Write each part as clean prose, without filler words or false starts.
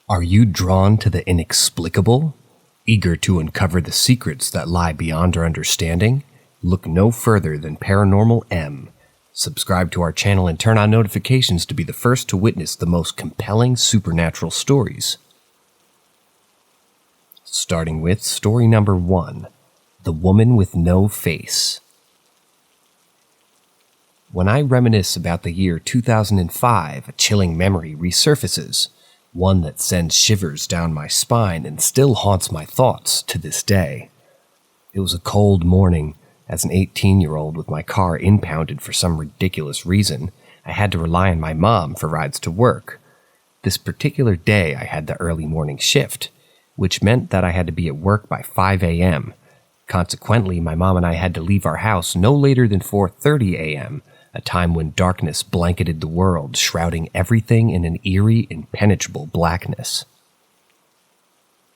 Are you drawn to the inexplicable? Eager to uncover the secrets that lie beyond our understanding? Look no further than Paranormal M. Subscribe to our channel and turn on notifications to be the first to witness the most compelling supernatural stories. Starting with story number 1, The Woman with No Face. When I reminisce about the year 2005, a chilling memory resurfaces, one that sends shivers down my spine and still haunts my thoughts to this day. It was a cold morning. As an 18-year-old with my car impounded for some ridiculous reason, I had to rely on my mom for rides to work. This particular day, I had the early morning shift, which meant that I had to be at work by 5 a.m. Consequently, my mom and I had to leave our house no later than 4:30 a.m., a time when darkness blanketed the world, shrouding everything in an eerie, impenetrable blackness.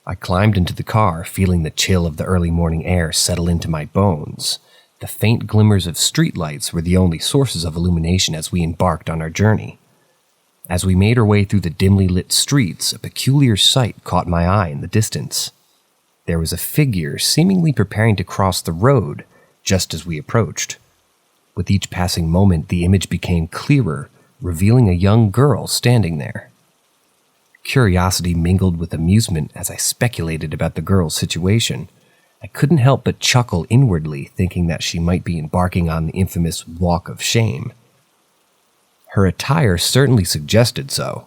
I climbed into the car, feeling the chill of the early morning air settle into my bones. The faint glimmers of streetlights were the only sources of illumination as we embarked on our journey. As we made our way through the dimly lit streets, a peculiar sight caught my eye in the distance. There was a figure seemingly preparing to cross the road just as we approached. With each passing moment, the image became clearer, revealing a young girl standing there. Curiosity mingled with amusement as I speculated about the girl's situation. I couldn't help but chuckle inwardly, thinking that she might be embarking on the infamous walk of shame. Her attire certainly suggested so.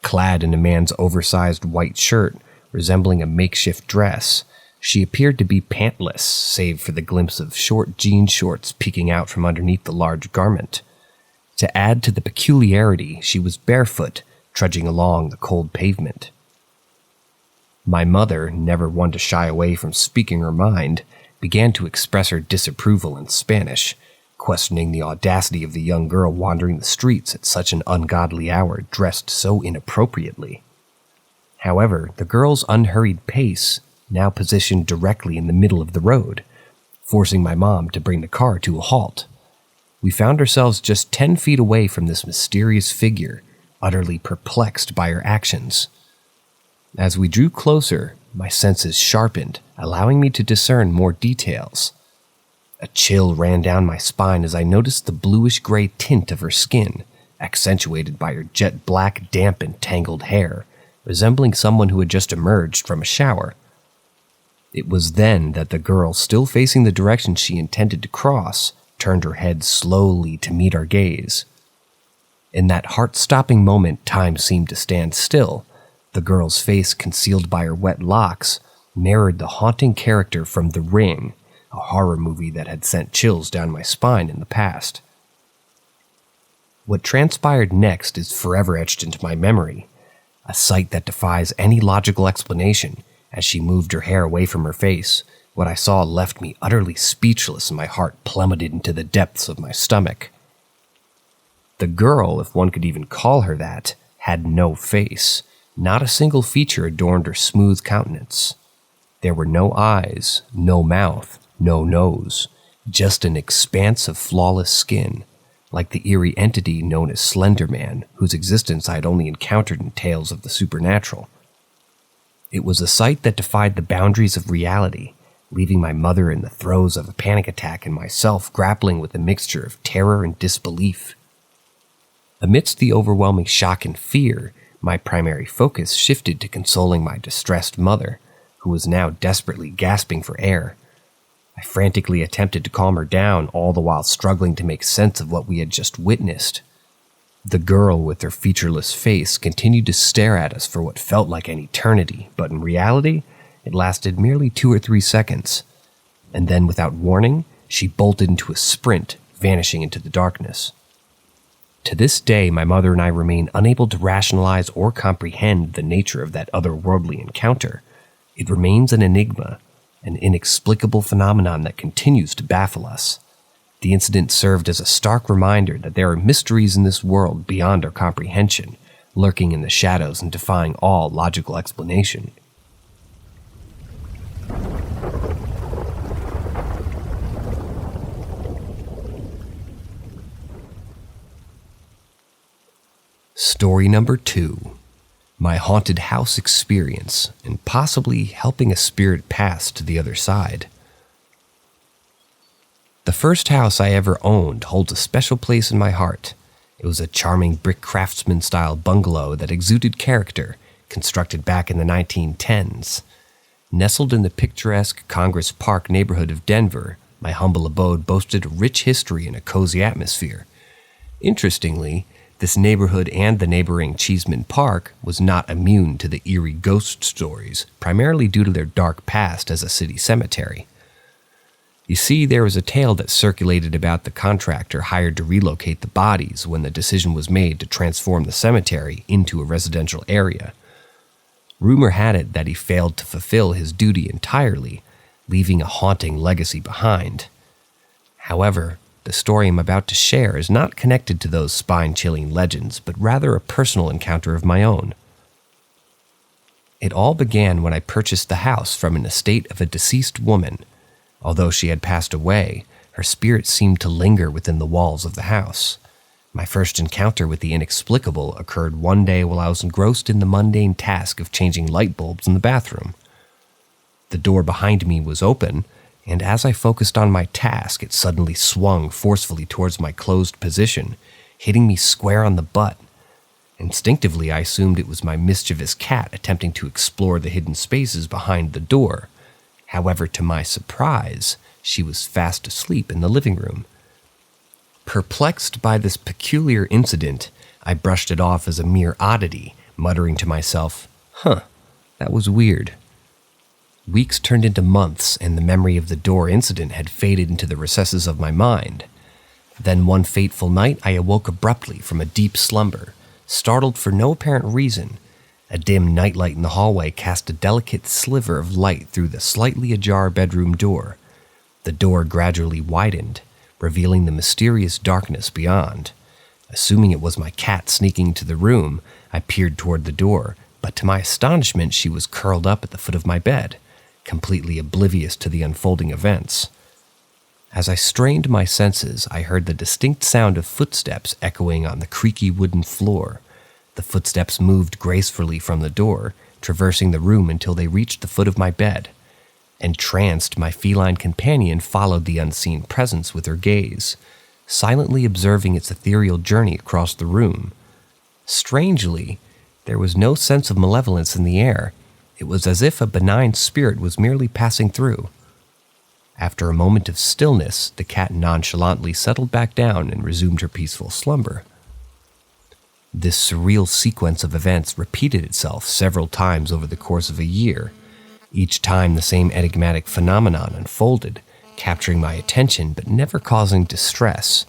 Clad in a man's oversized white shirt, resembling a makeshift dress, she appeared to be pantless, save for the glimpse of short jean shorts peeking out from underneath the large garment. To add to the peculiarity, she was barefoot, trudging along the cold pavement. My mother, never one to shy away from speaking her mind, began to express her disapproval in Spanish, questioning the audacity of the young girl wandering the streets at such an ungodly hour, dressed so inappropriately. However, the girl's unhurried pace now positioned directly in the middle of the road, forcing my mom to bring the car to a halt. We found ourselves just 10 feet away from this mysterious figure, utterly perplexed by her actions. As we drew closer, my senses sharpened, allowing me to discern more details. A chill ran down my spine as I noticed the bluish-gray tint of her skin, accentuated by her jet black, damp, and tangled hair, resembling someone who had just emerged from a shower. It was then that the girl, still facing the direction she intended to cross, turned her head slowly to meet our gaze. In that heart-stopping moment, time seemed to stand still. The girl's face, concealed by her wet locks, mirrored the haunting character from The Ring, a horror movie that had sent chills down my spine in the past. What transpired next is forever etched into my memory, a sight that defies any logical explanation. As she moved her hair away from her face, what I saw left me utterly speechless and my heart plummeted into the depths of my stomach. The girl, if one could even call her that, had no face. Not a single feature adorned her smooth countenance. There were no eyes, no mouth, no nose, just an expanse of flawless skin, like the eerie entity known as Slender Man, whose existence I had only encountered in tales of the supernatural. It was a sight that defied the boundaries of reality, leaving my mother in the throes of a panic attack and myself grappling with a mixture of terror and disbelief. Amidst the overwhelming shock and fear, my primary focus shifted to consoling my distressed mother, who was now desperately gasping for air. I frantically attempted to calm her down, all the while struggling to make sense of what we had just witnessed. The girl with her featureless face continued to stare at us for what felt like an eternity, but in reality, it lasted merely 2 or 3 seconds. And then, without warning, she bolted into a sprint, vanishing into the darkness. To this day, my mother and I remain unable to rationalize or comprehend the nature of that otherworldly encounter. It remains an enigma, an inexplicable phenomenon that continues to baffle us. The incident served as a stark reminder that there are mysteries in this world beyond our comprehension, lurking in the shadows and defying all logical explanation. Story number 2. my haunted house experience, and possibly helping a spirit pass to the other side. The first house I ever owned holds a special place in my heart. It was a charming brick craftsman-style bungalow that exuded character, constructed back in the 1910s. Nestled in the picturesque Congress Park neighborhood of Denver, my humble abode boasted a rich history and a cozy atmosphere. Interestingly, this neighborhood and the neighboring Cheeseman Park was not immune to the eerie ghost stories, primarily due to their dark past as a city cemetery. You see, there was a tale that circulated about the contractor hired to relocate the bodies when the decision was made to transform the cemetery into a residential area. Rumor had it that he failed to fulfill his duty entirely, leaving a haunting legacy behind. However, the story I'm about to share is not connected to those spine-chilling legends, but rather a personal encounter of my own. It all began when I purchased the house from an estate of a deceased woman. Although she had passed away, her spirit seemed to linger within the walls of the house. My first encounter with the inexplicable occurred one day while I was engrossed in the mundane task of changing light bulbs in the bathroom. The door behind me was open, and as I focused on my task, it suddenly swung forcefully towards my closed position, hitting me square on the butt. Instinctively, I assumed it was my mischievous cat attempting to explore the hidden spaces behind the door. However, to my surprise, she was fast asleep in the living room. Perplexed by this peculiar incident, I brushed it off as a mere oddity, muttering to myself, that was weird. Weeks turned into months, and the memory of the door incident had faded into the recesses of my mind. Then one fateful night, I awoke abruptly from a deep slumber, startled for no apparent reason. A dim nightlight in the hallway cast a delicate sliver of light through the slightly ajar bedroom door. The door gradually widened, revealing the mysterious darkness beyond. Assuming it was my cat sneaking into the room, I peered toward the door, but to my astonishment, she was curled up at the foot of my bed, completely oblivious to the unfolding events. As I strained my senses, I heard the distinct sound of footsteps echoing on the creaky wooden floor. The footsteps moved gracefully from the door, traversing the room until they reached the foot of my bed. Entranced, my feline companion followed the unseen presence with her gaze, silently observing its ethereal journey across the room. Strangely, there was no sense of malevolence in the air. It was as if a benign spirit was merely passing through. After a moment of stillness, the cat nonchalantly settled back down and resumed her peaceful slumber. This surreal sequence of events repeated itself several times over the course of a year. Each time the same enigmatic phenomenon unfolded, capturing my attention but never causing distress.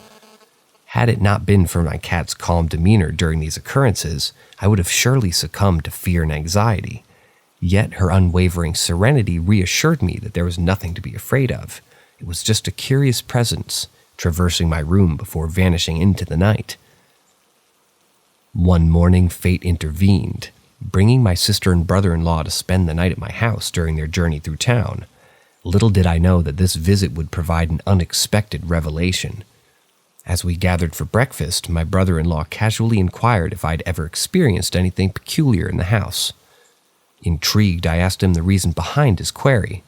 Had it not been for my cat's calm demeanor during these occurrences, I would have surely succumbed to fear and anxiety. Yet her unwavering serenity reassured me that there was nothing to be afraid of. It was just a curious presence, traversing my room before vanishing into the night. One morning, fate intervened, bringing my sister and brother-in-law to spend the night at my house during their journey through town. Little did I know that this visit would provide an unexpected revelation. As we gathered for breakfast, my brother-in-law casually inquired if I'd ever experienced anything peculiar in the house. Intrigued, I asked him the reason behind his query.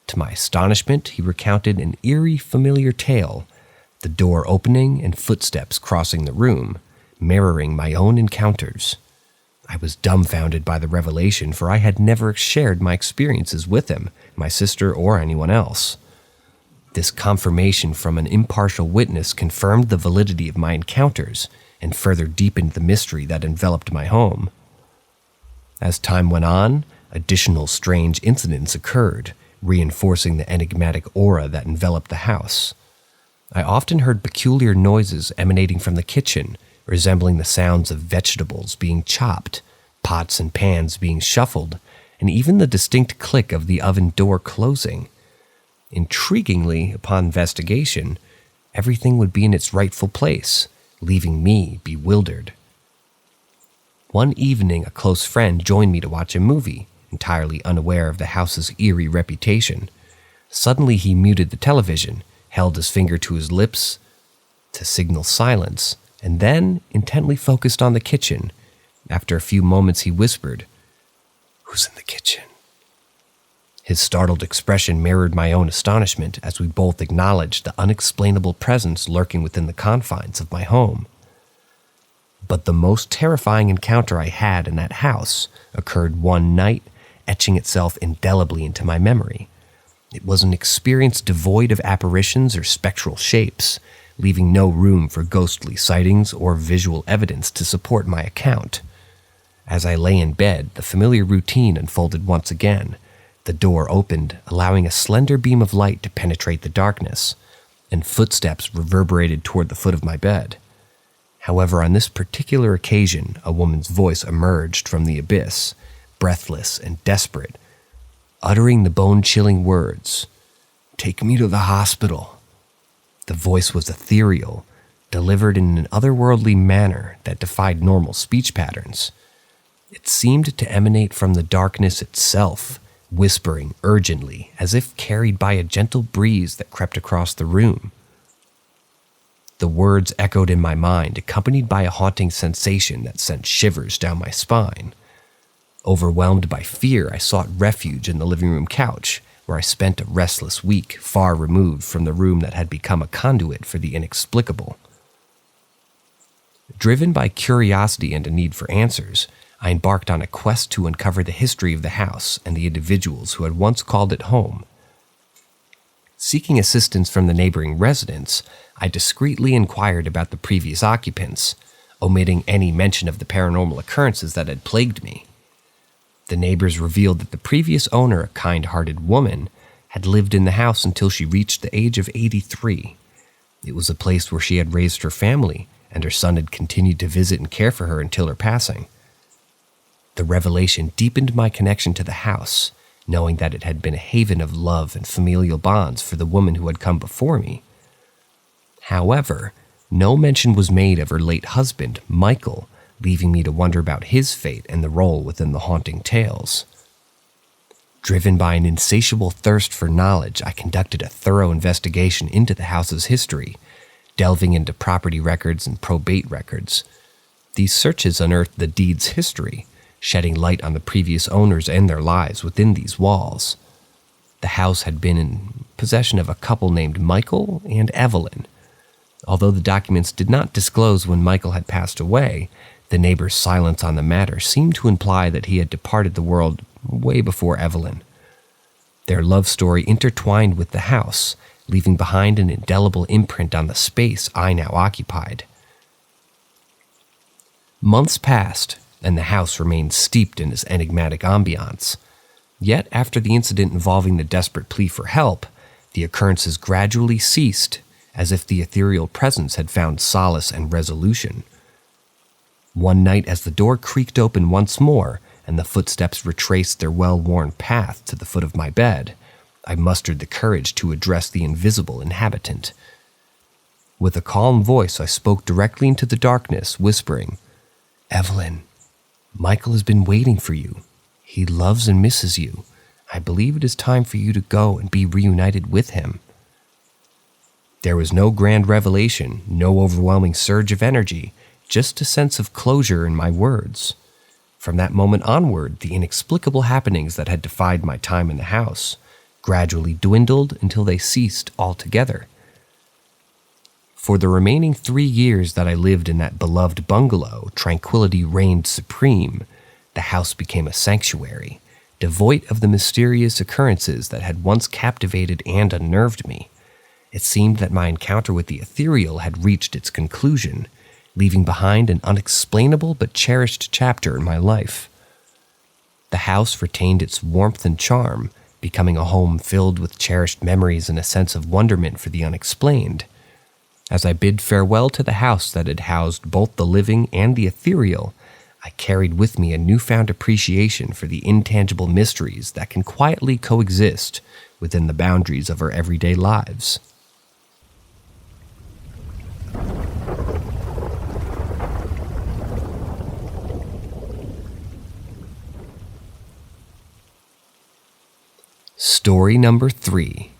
To my astonishment, he recounted an eerie, familiar tale, the door opening and footsteps crossing the room, mirroring my own encounters. I was dumbfounded by the revelation, for I had never shared my experiences with him, my sister, or anyone else. This confirmation from an impartial witness confirmed the validity of my encounters and further deepened the mystery that enveloped my home. As time went on, additional strange incidents occurred, reinforcing the enigmatic aura that enveloped the house. I often heard peculiar noises emanating from the kitchen, resembling the sounds of vegetables being chopped, pots and pans being shuffled, and even the distinct click of the oven door closing. Intriguingly, upon investigation, everything would be in its rightful place, leaving me bewildered. One evening, a close friend joined me to watch a movie, entirely unaware of the house's eerie reputation. Suddenly, he muted the television, held his finger to his lips to signal silence, and then intently focused on the kitchen. After a few moments, he whispered, "Who's in the kitchen?" His startled expression mirrored my own astonishment as we both acknowledged the unexplainable presence lurking within the confines of my home. But the most terrifying encounter I had in that house occurred one night, etching itself indelibly into my memory. It was an experience devoid of apparitions or spectral shapes, leaving no room for ghostly sightings or visual evidence to support my account. As I lay in bed, the familiar routine unfolded once again. The door opened, allowing a slender beam of light to penetrate the darkness, and footsteps reverberated toward the foot of my bed. However, on this particular occasion, a woman's voice emerged from the abyss, breathless and desperate, uttering the bone-chilling words, "Take me to the hospital." The voice was ethereal, delivered in an otherworldly manner that defied normal speech patterns. It seemed to emanate from the darkness itself, whispering urgently, as if carried by a gentle breeze that crept across the room. The words echoed in my mind, accompanied by a haunting sensation that sent shivers down my spine. Overwhelmed by fear, I sought refuge in the living room couch, where I spent a restless week far removed from the room that had become a conduit for the inexplicable. Driven by curiosity and a need for answers, I embarked on a quest to uncover the history of the house and the individuals who had once called it home. Seeking assistance from the neighboring residents, I discreetly inquired about the previous occupants, omitting any mention of the paranormal occurrences that had plagued me. The neighbors revealed that the previous owner, a kind-hearted woman, had lived in the house until she reached the age of 83. It was a place where she had raised her family, and her son had continued to visit and care for her until her passing. The revelation deepened my connection to the house, knowing that it had been a haven of love and familial bonds for the woman who had come before me. However, no mention was made of her late husband, Michael, leaving me to wonder about his fate and the role within the haunting tales. Driven by an insatiable thirst for knowledge, I conducted a thorough investigation into the house's history, delving into property records and probate records. These searches unearthed the deed's history, shedding light on the previous owners and their lives within these walls. The house had been in possession of a couple named Michael and Evelyn. Although the documents did not disclose when Michael had passed away, the neighbor's silence on the matter seemed to imply that he had departed the world way before Evelyn. Their love story intertwined with the house, leaving behind an indelible imprint on the space I now occupied. Months passed, and the house remained steeped in its enigmatic ambiance. Yet, after the incident involving the desperate plea for help, the occurrences gradually ceased, as if the ethereal presence had found solace and resolution. One night, as the door creaked open once more, and the footsteps retraced their well-worn path to the foot of my bed, I mustered the courage to address the invisible inhabitant. With a calm voice, I spoke directly into the darkness, whispering, "Evelyn, Michael has been waiting for you. He loves and misses you. I believe it is time for you to go and be reunited with him." There was no grand revelation, no overwhelming surge of energy, just a sense of closure in my words. From that moment onward, the inexplicable happenings that had defied my time in the house gradually dwindled until they ceased altogether. For the remaining 3 years that I lived in that beloved bungalow, tranquility reigned supreme. The house became a sanctuary, devoid of the mysterious occurrences that had once captivated and unnerved me. It seemed that my encounter with the ethereal had reached its conclusion, leaving behind an unexplainable but cherished chapter in my life. The house retained its warmth and charm, becoming a home filled with cherished memories and a sense of wonderment for the unexplained. As I bid farewell to the house that had housed both the living and the ethereal, I carried with me a newfound appreciation for the intangible mysteries that can quietly coexist within the boundaries of our everyday lives. Story number 3.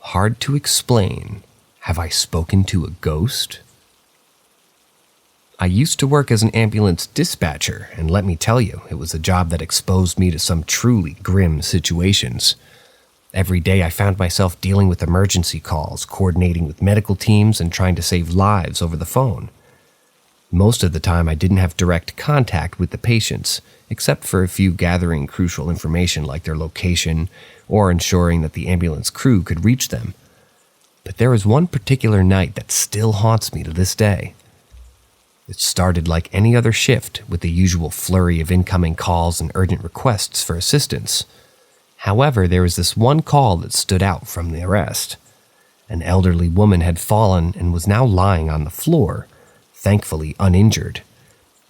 Hard to explain. Have I spoken to a ghost? I used to work as an ambulance dispatcher, and let me tell you, it was a job that exposed me to some truly grim situations. Every day I found myself dealing with emergency calls, coordinating with medical teams, and trying to save lives over the phone. Most of the time I didn't have direct contact with the patients, except for a few gathering crucial information like their location or ensuring that the ambulance crew could reach them. But there was one particular night that still haunts me to this day. It started like any other shift, with the usual flurry of incoming calls and urgent requests for assistance. However, there was this one call that stood out from the rest. An elderly woman had fallen and was now lying on the floor, thankfully uninjured.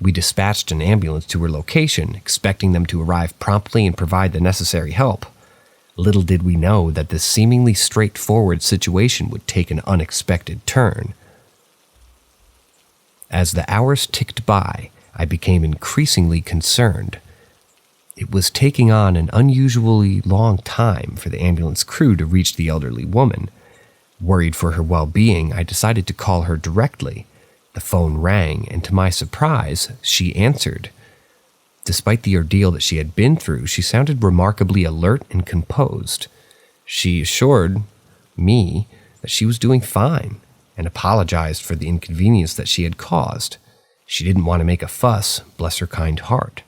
We dispatched an ambulance to her location, expecting them to arrive promptly and provide the necessary help. Little did we know that this seemingly straightforward situation would take an unexpected turn. As the hours ticked by, I became increasingly concerned. It was taking on an unusually long time for the ambulance crew to reach the elderly woman. Worried for her well-being, I decided to call her directly. The phone rang, and to my surprise, she answered. Despite the ordeal that she had been through, she sounded remarkably alert and composed. She assured me that she was doing fine, and apologized for the inconvenience that she had caused. She didn't want to make a fuss, bless her kind heart.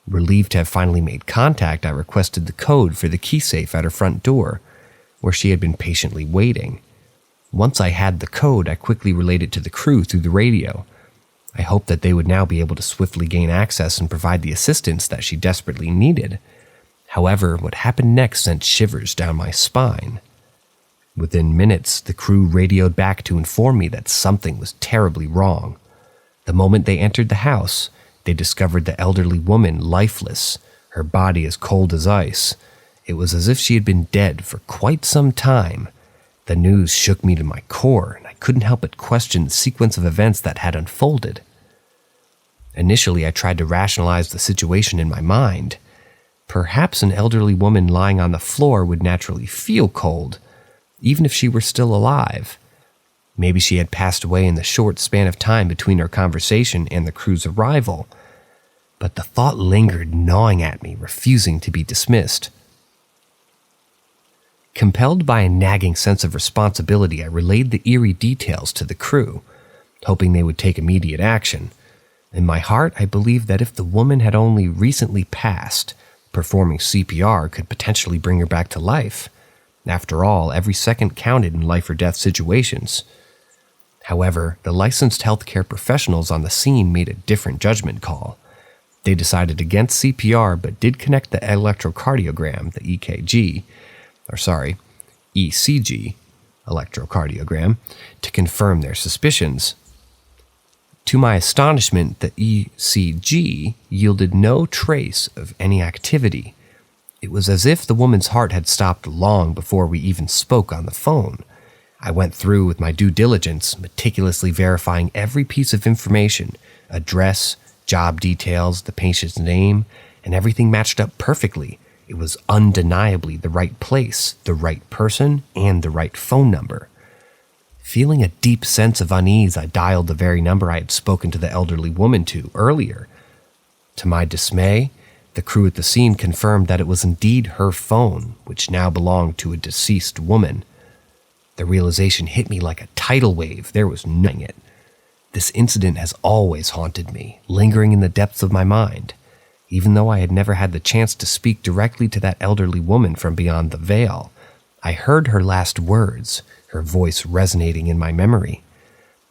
Relieved to have finally made contact, I requested the code for the key safe at her front door, where she had been patiently waiting. Once I had the code, I quickly relayed it to the crew through the radio. I hoped that they would now be able to swiftly gain access and provide the assistance that she desperately needed. However, what happened next sent shivers down my spine. Within minutes, the crew radioed back to inform me that something was terribly wrong. The moment they entered the house, they discovered the elderly woman lifeless, her body as cold as ice. It was as if she had been dead for quite some time. The news shook me to my core, and I couldn't help but question the sequence of events that had unfolded. Initially, I tried to rationalize the situation in my mind. Perhaps an elderly woman lying on the floor would naturally feel cold, even if she were still alive. Maybe she had passed away in the short span of time between our conversation and the crew's arrival. But the thought lingered, gnawing at me, refusing to be dismissed. Compelled by a nagging sense of responsibility, I relayed the eerie details to the crew, hoping they would take immediate action. In my heart, I believed that if the woman had only recently passed, performing CPR could potentially bring her back to life. After all, every second counted in life or death situations. However, the licensed healthcare professionals on the scene made a different judgment call. They decided against CPR but did connect the electrocardiogram, the ECG electrocardiogram, to confirm their suspicions. To my astonishment, the ECG yielded no trace of any activity. It was as if the woman's heart had stopped long before we even spoke on the phone. I went through with my due diligence, meticulously verifying every piece of information, address, job details, the patient's name, and everything matched up perfectly. It was undeniably the right place, the right person, and the right phone number. Feeling a deep sense of unease, I dialed the very number I had spoken to the elderly woman to earlier. To my dismay, the crew at the scene confirmed that it was indeed her phone, which now belonged to a deceased woman. The realization hit me like a tidal wave. There was nothing it. This incident has always haunted me, lingering in the depths of my mind. Even though I had never had the chance to speak directly to that elderly woman from beyond the veil, I heard her last words, her voice resonating in my memory.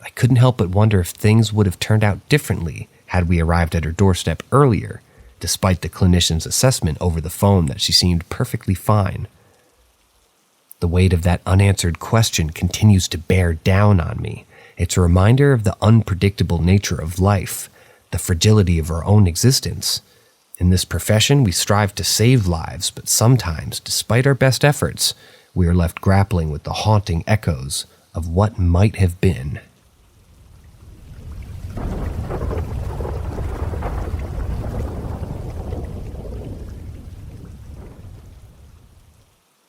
I couldn't help but wonder if things would have turned out differently had we arrived at her doorstep earlier, despite the clinician's assessment over the phone that she seemed perfectly fine. The weight of that unanswered question continues to bear down on me. It's a reminder of the unpredictable nature of life, the fragility of our own existence. In this profession, we strive to save lives, but sometimes, despite our best efforts, we are left grappling with the haunting echoes of what might have been.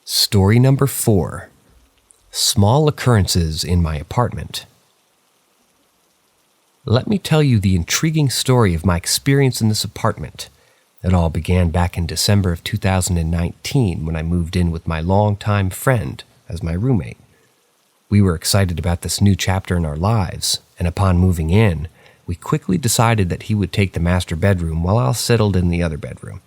Story number 4. Small occurrences in my apartment. Let me tell you the intriguing story of my experience in this apartment. It all began back in December of 2019 when I moved in with my longtime friend as my roommate. We were excited about this new chapter in our lives, and upon moving in, we quickly decided that he would take the master bedroom while I settled in the other bedroom.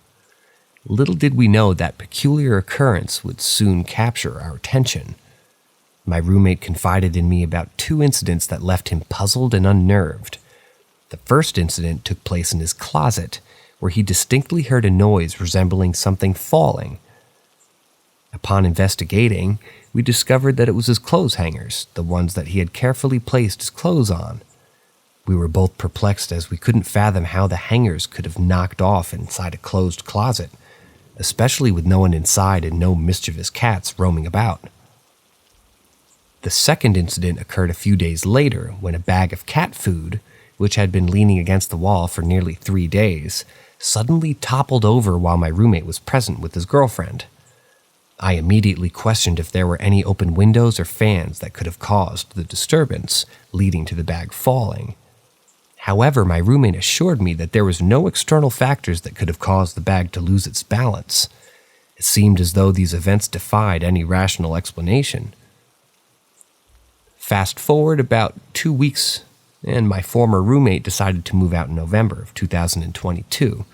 Little did we know that peculiar occurrence would soon capture our attention. My roommate confided in me about 2 incidents that left him puzzled and unnerved. The first incident took place in his closet, where he distinctly heard a noise resembling something falling. Upon investigating, we discovered that it was his clothes hangers, the ones that he had carefully placed his clothes on. We were both perplexed as we couldn't fathom how the hangers could have knocked off inside a closed closet, especially with no one inside and no mischievous cats roaming about. The second incident occurred a few days later when a bag of cat food, which had been leaning against the wall for nearly 3 days, suddenly toppled over while my roommate was present with his girlfriend. I immediately questioned if there were any open windows or fans that could have caused the disturbance, leading to the bag falling. However, my roommate assured me that there was no external factors that could have caused the bag to lose its balance. It seemed as though these events defied any rational explanation. Fast forward about 2 weeks, and my former roommate decided to move out in November of 2022.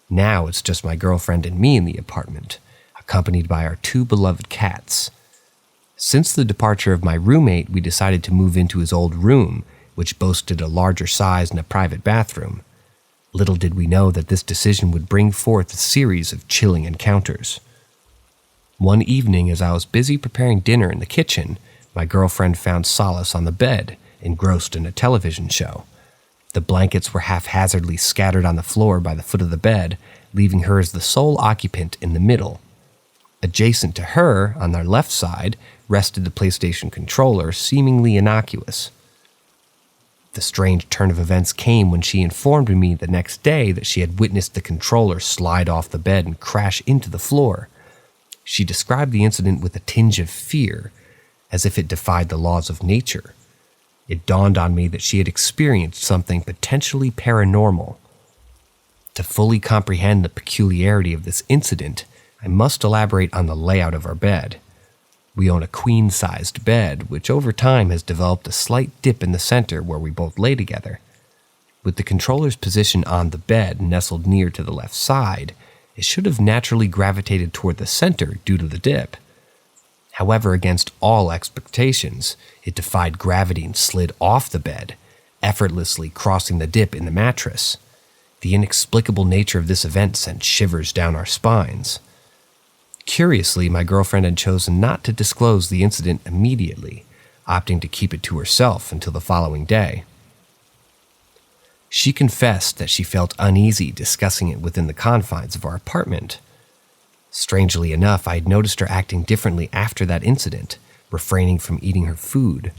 Now it's just my girlfriend and me in the apartment, accompanied by our 2 beloved cats. Since the departure of my roommate, we decided to move into his old room, which boasted a larger size and a private bathroom. Little did we know that this decision would bring forth a series of chilling encounters. One evening, as I was busy preparing dinner in the kitchen, my girlfriend found solace on the bed, engrossed in a television show. The blankets were haphazardly scattered on the floor by the foot of the bed, leaving her as the sole occupant in the middle. Adjacent to her, on their left side, rested the PlayStation controller, seemingly innocuous. The strange turn of events came when she informed me the next day that she had witnessed the controller slide off the bed and crash into the floor. She described the incident with a tinge of fear, as if it defied the laws of nature. It dawned on me that she had experienced something potentially paranormal. To fully comprehend the peculiarity of this incident, I must elaborate on the layout of our bed. We own a queen-sized bed, which over time has developed a slight dip in the center where we both lay together. With the controller's position on the bed nestled near to the left side, it should have naturally gravitated toward the center due to the dip. However, against all expectations, it defied gravity and slid off the bed, effortlessly crossing the dip in the mattress. The inexplicable nature of this event sent shivers down our spines. Curiously, my girlfriend had chosen not to disclose the incident immediately, opting to keep it to herself until the following day. She confessed that she felt uneasy discussing it within the confines of our apartment. Strangely enough, I had noticed her acting differently after that incident, refraining from eating her food.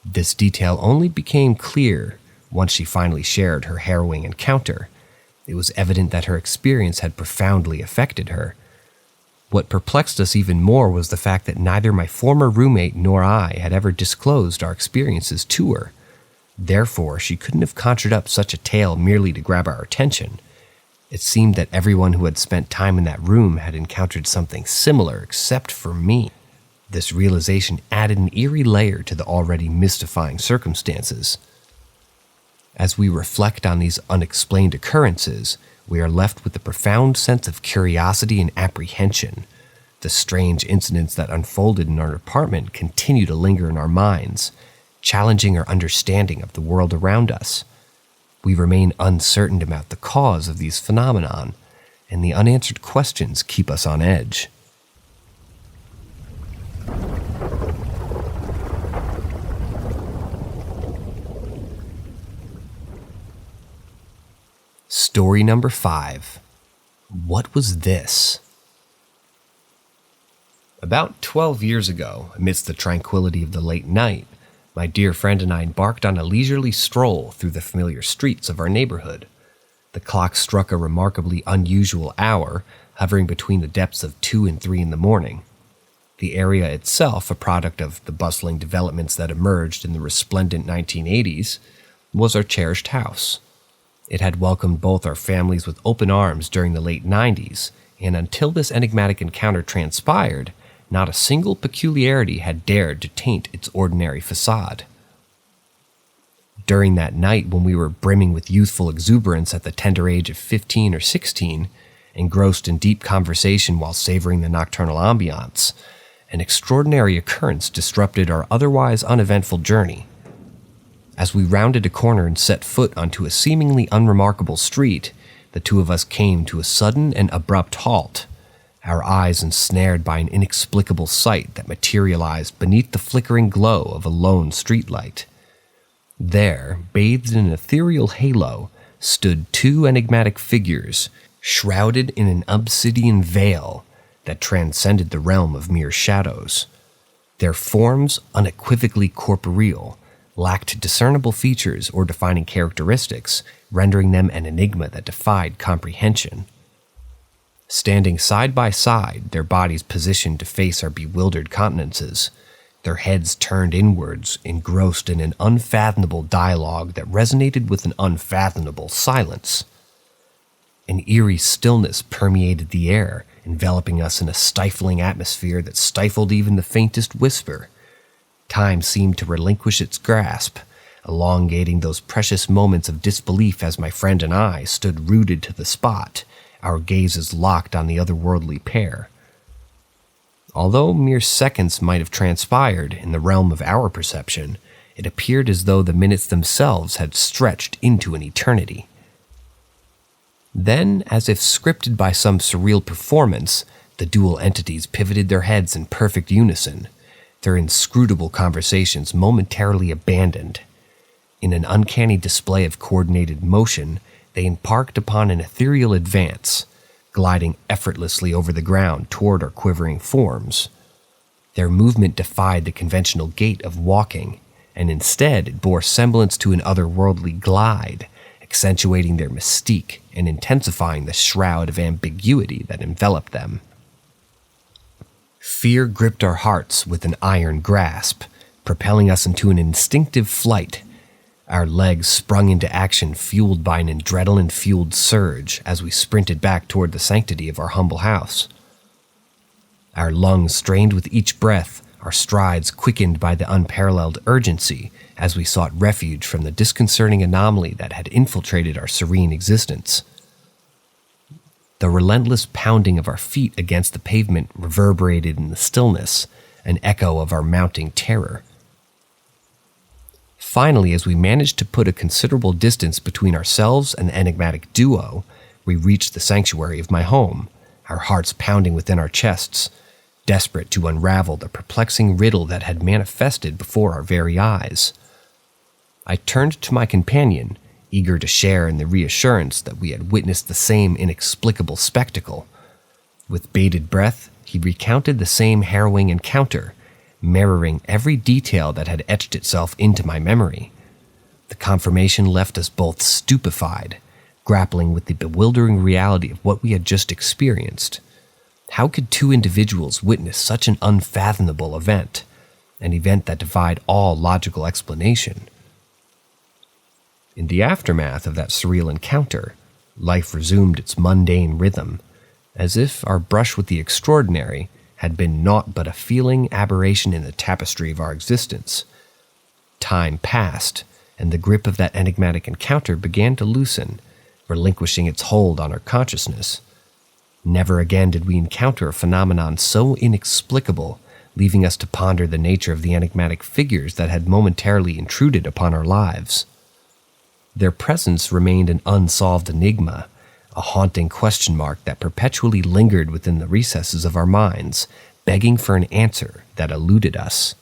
This detail only became clear once she finally shared her harrowing encounter. It was evident that her experience had profoundly affected her. What perplexed us even more was the fact that neither my former roommate nor I had ever disclosed our experiences to her. Therefore, she couldn't have conjured up such a tale merely to grab our attention. It seemed that everyone who had spent time in that room had encountered something similar except for me. This realization added an eerie layer to the already mystifying circumstances. As we reflect on these unexplained occurrences, we are left with a profound sense of curiosity and apprehension. The strange incidents that unfolded in our apartment continue to linger in our minds, challenging our understanding of the world around us. We remain uncertain about the cause of these phenomenon, and the unanswered questions keep us on edge. Story number 5. What was this? About 12 years ago, amidst the tranquility of the late night, my dear friend and I embarked on a leisurely stroll through the familiar streets of our neighborhood. The clock struck a remarkably unusual hour, hovering between the depths of 2 and 3 in the morning. The area itself, a product of the bustling developments that emerged in the resplendent 1980s, was our cherished house. It had welcomed both our families with open arms during the late 90s, and until this enigmatic encounter transpired, not a single peculiarity had dared to taint its ordinary facade. During that night when we were brimming with youthful exuberance at the tender age of 15 or 16, engrossed in deep conversation while savoring the nocturnal ambiance, an extraordinary occurrence disrupted our otherwise uneventful journey. As we rounded a corner and set foot onto a seemingly unremarkable street, the two of us came to a sudden and abrupt halt, our eyes ensnared by an inexplicable sight that materialized beneath the flickering glow of a lone streetlight. There, bathed in an ethereal halo, stood two enigmatic figures, shrouded in an obsidian veil that transcended the realm of mere shadows. Their forms, unequivocally corporeal, lacked discernible features or defining characteristics, rendering them an enigma that defied comprehension. Standing side by side, their bodies positioned to face our bewildered countenances, their heads turned inwards, engrossed in an unfathomable dialogue that resonated with an unfathomable silence. An eerie stillness permeated the air, enveloping us in a stifling atmosphere that stifled even the faintest whisper. Time seemed to relinquish its grasp, elongating those precious moments of disbelief as my friend and I stood rooted to the spot, our gazes locked on the otherworldly pair. Although mere seconds might have transpired in the realm of our perception, it appeared as though the minutes themselves had stretched into an eternity. Then, as if scripted by some surreal performance, the dual entities pivoted their heads in perfect unison, their inscrutable conversations momentarily abandoned. In an uncanny display of coordinated motion, they embarked upon an ethereal advance, gliding effortlessly over the ground toward our quivering forms. Their movement defied the conventional gait of walking, and instead it bore semblance to an otherworldly glide, accentuating their mystique and intensifying the shroud of ambiguity that enveloped them. Fear gripped our hearts with an iron grasp, propelling us into an instinctive flight. Our legs sprung into action, fueled by an adrenaline-fueled surge as we sprinted back toward the sanctity of our humble house. Our lungs strained with each breath, our strides quickened by the unparalleled urgency as we sought refuge from the disconcerting anomaly that had infiltrated our serene existence. The relentless pounding of our feet against the pavement reverberated in the stillness, an echo of our mounting terror. Finally, as we managed to put a considerable distance between ourselves and the enigmatic duo, we reached the sanctuary of my home, our hearts pounding within our chests, desperate to unravel the perplexing riddle that had manifested before our very eyes. I turned to my companion, eager to share in the reassurance that we had witnessed the same inexplicable spectacle. With bated breath, he recounted the same harrowing encounter, mirroring every detail that had etched itself into my memory. The confirmation left us both stupefied, grappling with the bewildering reality of what we had just experienced. How could two individuals witness such an unfathomable event, an event that defied all logical explanation? In the aftermath of that surreal encounter, life resumed its mundane rhythm, as if our brush with the extraordinary had been naught but a feeling aberration in the tapestry of our existence. Time passed, and the grip of that enigmatic encounter began to loosen, relinquishing its hold on our consciousness. Never again did we encounter a phenomenon so inexplicable, leaving us to ponder the nature of the enigmatic figures that had momentarily intruded upon our lives. Their presence remained an unsolved enigma, a haunting question mark that perpetually lingered within the recesses of our minds, begging for an answer that eluded us.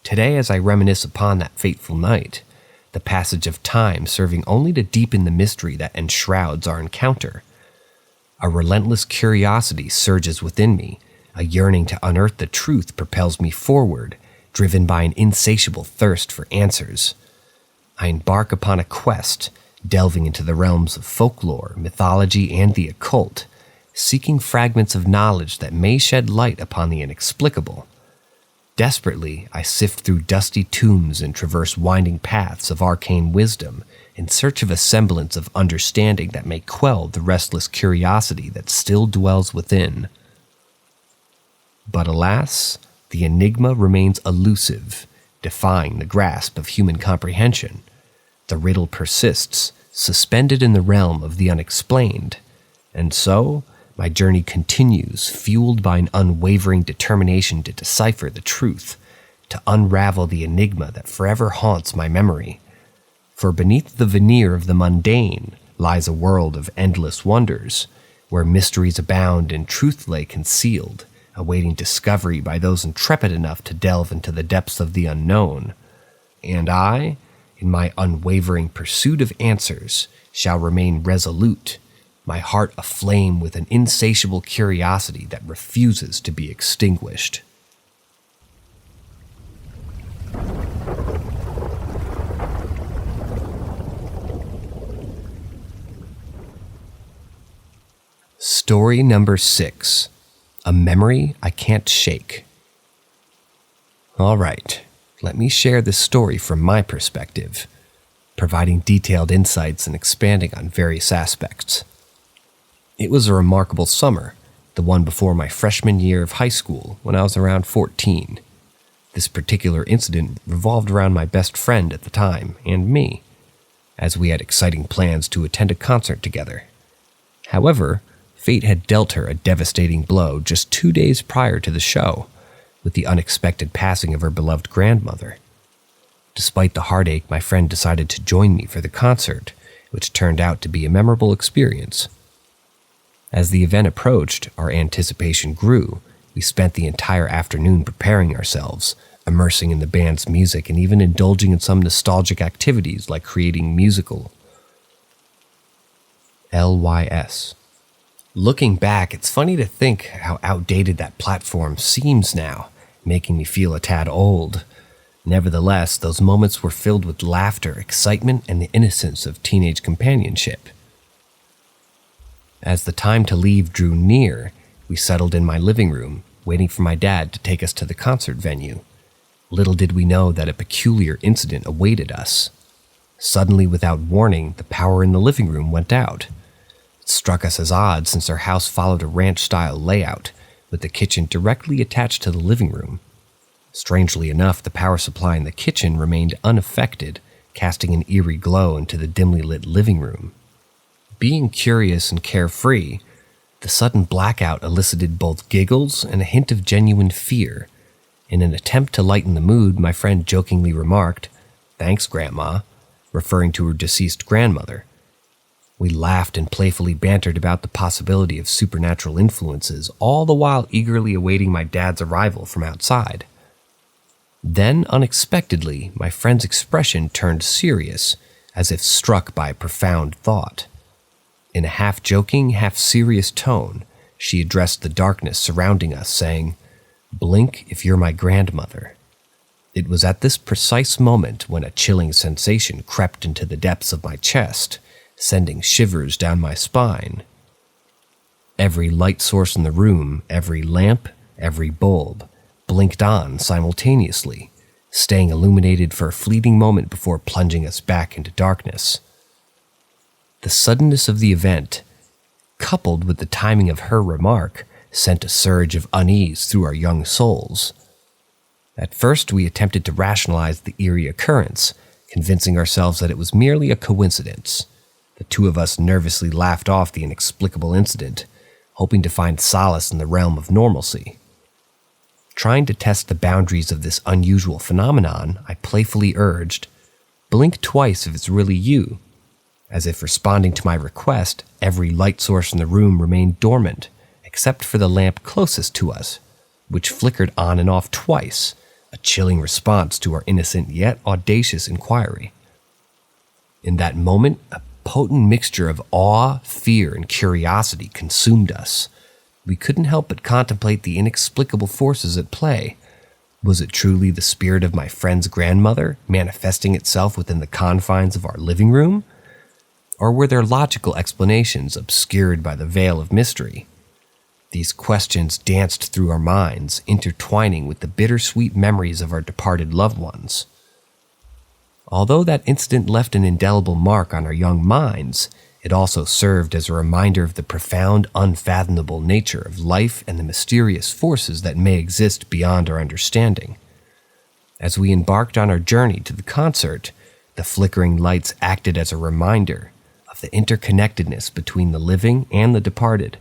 Today, as I reminisce upon that fateful night, the passage of time serving only to deepen the mystery that enshrouds our encounter, a relentless curiosity surges within me, a yearning to unearth the truth propels me forward, driven by an insatiable thirst for answers. I embark upon a quest, delving into the realms of folklore, mythology, and the occult, seeking fragments of knowledge that may shed light upon the inexplicable. Desperately, I sift through dusty tombs and traverse winding paths of arcane wisdom in search of a semblance of understanding that may quell the restless curiosity that still dwells within. But alas, the enigma remains elusive, defying the grasp of human comprehension. The riddle persists, suspended in the realm of the unexplained, and so my journey continues, fueled by an unwavering determination to decipher the truth, to unravel the enigma that forever haunts my memory. For beneath the veneer of the mundane lies a world of endless wonders, where mysteries abound and truth lay concealed, awaiting discovery by those intrepid enough to delve into the depths of the unknown. And I, in my unwavering pursuit of answers, shall remain resolute, my heart aflame with an insatiable curiosity that refuses to be extinguished. Story number 6. A memory I can't shake. All right, let me share this story from my perspective, providing detailed insights and expanding on various aspects. It was a remarkable summer, the one before my freshman year of high school when I was around 14. This particular incident revolved around my best friend at the time and me, as we had exciting plans to attend a concert together. However, fate had dealt her a devastating blow just 2 days prior to the show, with the unexpected passing of her beloved grandmother. Despite the heartache, my friend decided to join me for the concert, which turned out to be a memorable experience. As the event approached, our anticipation grew. We spent the entire afternoon preparing ourselves, immersing in the band's music and even indulging in some nostalgic activities like creating musical LYS. Looking back, it's funny to think how outdated that platform seems now, making me feel a tad old. Nevertheless, those moments were filled with laughter, excitement, and the innocence of teenage companionship. As the time to leave drew near, we settled in my living room, waiting for my dad to take us to the concert venue. Little did we know that a peculiar incident awaited us. Suddenly, without warning, the power in the living room went out. It struck us as odd since our house followed a ranch-style layout, with the kitchen directly attached to the living room. Strangely enough, the power supply in the kitchen remained unaffected, casting an eerie glow into the dimly lit living room. Being curious and carefree, the sudden blackout elicited both giggles and a hint of genuine fear. In an attempt to lighten the mood, my friend jokingly remarked, "Thanks, Grandma," referring to her deceased grandmother. We laughed and playfully bantered about the possibility of supernatural influences, all the while eagerly awaiting my dad's arrival from outside. Then, unexpectedly, my friend's expression turned serious, as if struck by a profound thought. In a half-joking, half-serious tone, she addressed the darkness surrounding us, saying, "Blink if you're my grandmother." It was at this precise moment when a chilling sensation crept into the depths of my chest, sending shivers down my spine. Every light source in the room, every lamp, every bulb, blinked on simultaneously, staying illuminated for a fleeting moment before plunging us back into darkness. The suddenness of the event, coupled with the timing of her remark, sent a surge of unease through our young souls. At first, we attempted to rationalize the eerie occurrence, convincing ourselves that it was merely a coincidence. The two of us nervously laughed off the inexplicable incident, hoping to find solace in the realm of normalcy. Trying to test the boundaries of this unusual phenomenon, I playfully urged, "Blink twice if it's really you." As if responding to my request, every light source in the room remained dormant, except for the lamp closest to us, which flickered on and off twice, a chilling response to our innocent yet audacious inquiry. In that moment, a potent mixture of awe, fear, and curiosity consumed us. We couldn't help but contemplate the inexplicable forces at play. Was it truly the spirit of my friend's grandmother manifesting itself within the confines of our living room? Or were there logical explanations obscured by the veil of mystery? These questions danced through our minds, intertwining with the bittersweet memories of our departed loved ones. Although that incident left an indelible mark on our young minds, it also served as a reminder of the profound, unfathomable nature of life and the mysterious forces that may exist beyond our understanding. As we embarked on our journey to the concert, the flickering lights acted as a reminder of the interconnectedness between the living and the departed,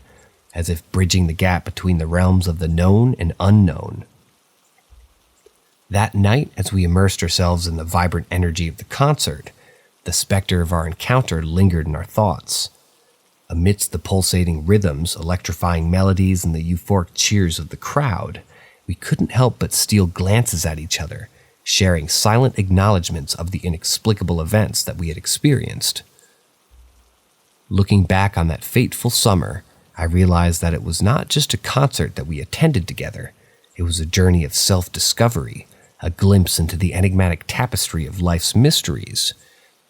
as if bridging the gap between the realms of the known and unknown. That night, as we immersed ourselves in the vibrant energy of the concert, the specter of our encounter lingered in our thoughts. Amidst the pulsating rhythms, electrifying melodies, and the euphoric cheers of the crowd, we couldn't help but steal glances at each other, sharing silent acknowledgments of the inexplicable events that we had experienced. Looking back on that fateful summer, I realized that it was not just a concert that we attended together. It was a journey of self-discovery, a glimpse into the enigmatic tapestry of life's mysteries.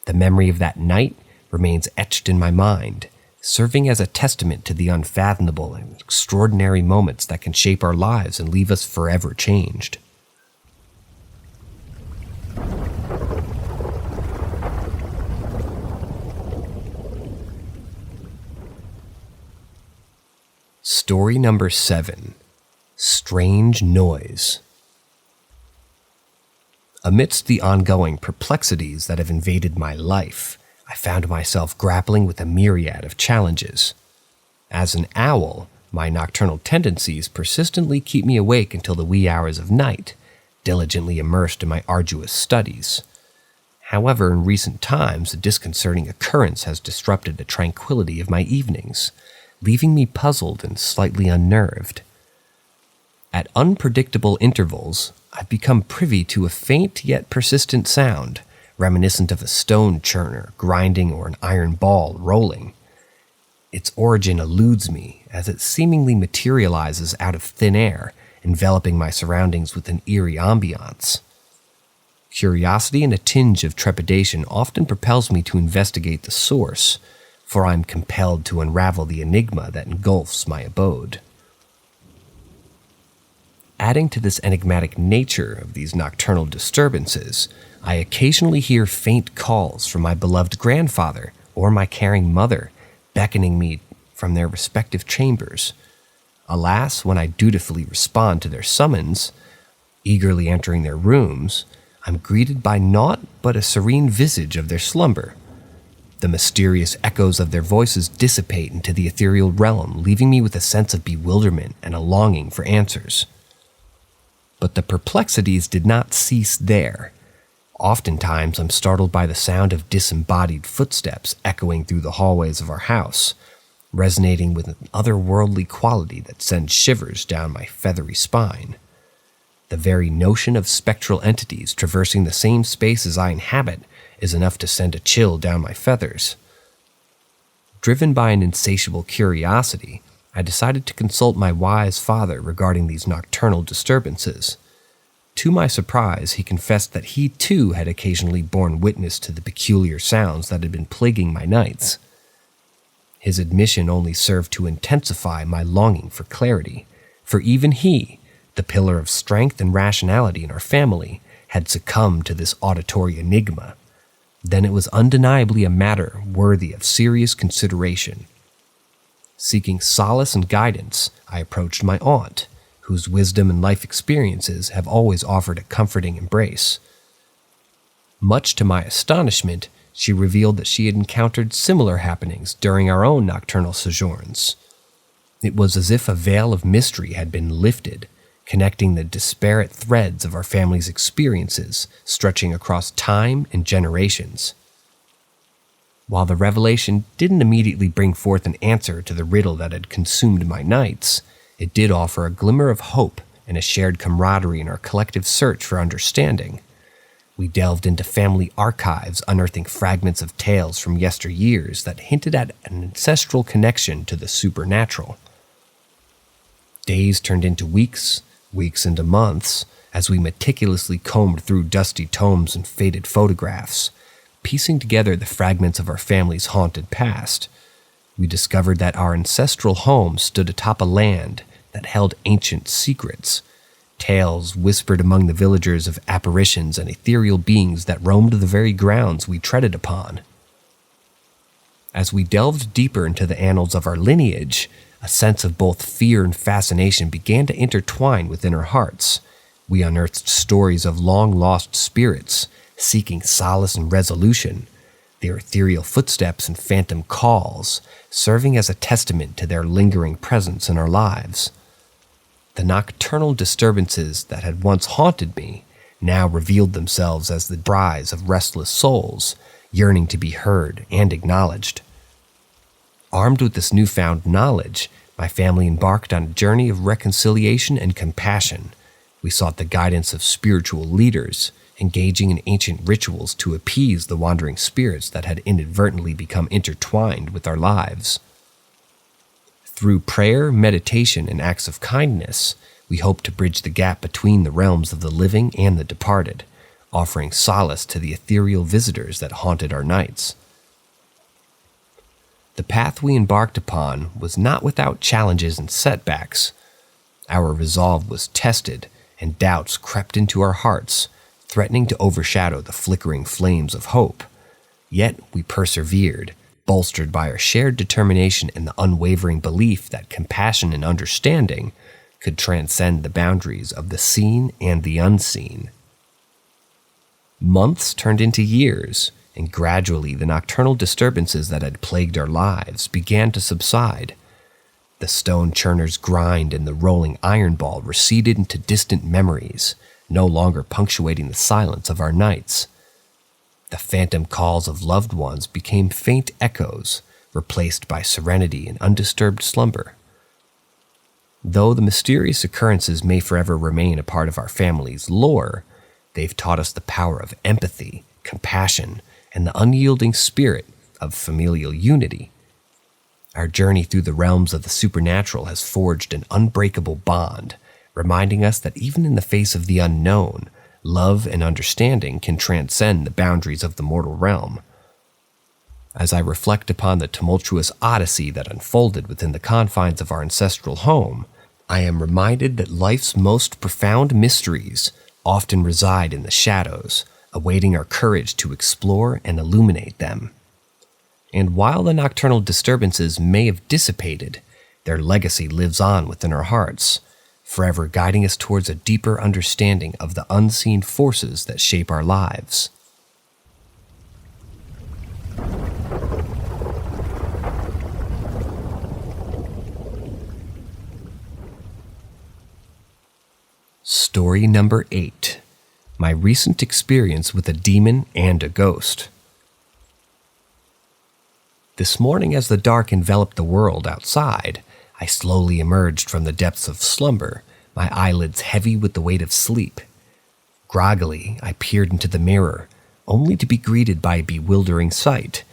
The memory of that night remains etched in my mind, serving as a testament to the unfathomable and extraordinary moments that can shape our lives and leave us forever changed. Story number 7. Strange Noise. Amidst the ongoing perplexities that have invaded my life, I found myself grappling with a myriad of challenges. As an owl, my nocturnal tendencies persistently keep me awake until the wee hours of night, diligently immersed in my arduous studies. However, in recent times, a disconcerting occurrence has disrupted the tranquility of my evenings, leaving me puzzled and slightly unnerved. At unpredictable intervals, I've become privy to a faint yet persistent sound, reminiscent of a stone churner grinding or an iron ball rolling. Its origin eludes me, as it seemingly materializes out of thin air, enveloping my surroundings with an eerie ambiance. Curiosity and a tinge of trepidation often propels me to investigate the source, for I am compelled to unravel the enigma that engulfs my abode. Adding to this enigmatic nature of these nocturnal disturbances, I occasionally hear faint calls from my beloved grandfather or my caring mother, beckoning me from their respective chambers. Alas, when I dutifully respond to their summons, eagerly entering their rooms, I'm greeted by naught but a serene visage of their slumber. The mysterious echoes of their voices dissipate into the ethereal realm, leaving me with a sense of bewilderment and a longing for answers. But the perplexities did not cease there. Oftentimes, I'm startled by the sound of disembodied footsteps echoing through the hallways of our house, resonating with an otherworldly quality that sends shivers down my feathery spine. The very notion of spectral entities traversing the same space as I inhabit is enough to send a chill down my feathers. Driven by an insatiable curiosity, I decided to consult my wise father regarding these nocturnal disturbances. To my surprise, he confessed that he too had occasionally borne witness to the peculiar sounds that had been plaguing my nights. His admission only served to intensify my longing for clarity, for even he, the pillar of strength and rationality in our family, had succumbed to this auditory enigma. Then it was undeniably a matter worthy of serious consideration. Seeking solace and guidance, I approached my aunt, whose wisdom and life experiences have always offered a comforting embrace. Much to my astonishment, she revealed that she had encountered similar happenings during our own nocturnal sojourns. It was as if a veil of mystery had been lifted, connecting the disparate threads of our family's experiences, stretching across time and generations. While the revelation didn't immediately bring forth an answer to the riddle that had consumed my nights, it did offer a glimmer of hope and a shared camaraderie in our collective search for understanding. We delved into family archives, unearthing fragments of tales from yesteryears that hinted at an ancestral connection to the supernatural. Days turned into weeks, weeks into months, as we meticulously combed through dusty tomes and faded photographs, piecing together the fragments of our family's haunted past. we discovered that our ancestral home stood atop a land that held ancient secrets. Tales whispered among the villagers of apparitions and ethereal beings that roamed the very grounds we treaded upon. As we delved deeper into the annals of our lineage, a sense of both fear and fascination began to intertwine within our hearts. We unearthed stories of long-lost spirits, seeking solace and resolution, their ethereal footsteps and phantom calls, serving as a testament to their lingering presence in our lives. The nocturnal disturbances that had once haunted me now revealed themselves as the cries of restless souls, yearning to be heard and acknowledged. Armed with this newfound knowledge, my family embarked on a journey of reconciliation and compassion. We sought the guidance of spiritual leaders, engaging in ancient rituals to appease the wandering spirits that had inadvertently become intertwined with our lives. Through prayer, meditation, and acts of kindness, we hope to bridge the gap between the realms of the living and the departed, offering solace to the ethereal visitors that haunted our nights. The path we embarked upon was not without challenges and setbacks. Our resolve was tested, and doubts crept into our hearts, threatening to overshadow the flickering flames of hope. Yet we persevered, bolstered by our shared determination and the unwavering belief that compassion and understanding could transcend the boundaries of the seen and the unseen. Months turned into years, and gradually the nocturnal disturbances that had plagued our lives began to subside. The stone churner's grind and the rolling iron ball receded into distant memories, no longer punctuating the silence of our nights. The phantom calls of loved ones became faint echoes, replaced by serenity and undisturbed slumber. Though the mysterious occurrences may forever remain a part of our family's lore, they've taught us the power of empathy, compassion, and the unyielding spirit of familial unity. Our journey through the realms of the supernatural has forged an unbreakable bond, reminding us that even in the face of the unknown, love and understanding can transcend the boundaries of the mortal realm. As I reflect upon the tumultuous odyssey that unfolded within the confines of our ancestral home, I am reminded that life's most profound mysteries often reside in the shadows, awaiting our courage to explore and illuminate them. And while the nocturnal disturbances may have dissipated, their legacy lives on within our hearts, forever guiding us towards a deeper understanding of the unseen forces that shape our lives. Story number 8. My recent experience with a demon and a ghost. This morning, as the dark enveloped the world outside, I slowly emerged from the depths of slumber, my eyelids heavy with the weight of sleep. Groggily, I peered into the mirror, only to be greeted by a bewildering sight.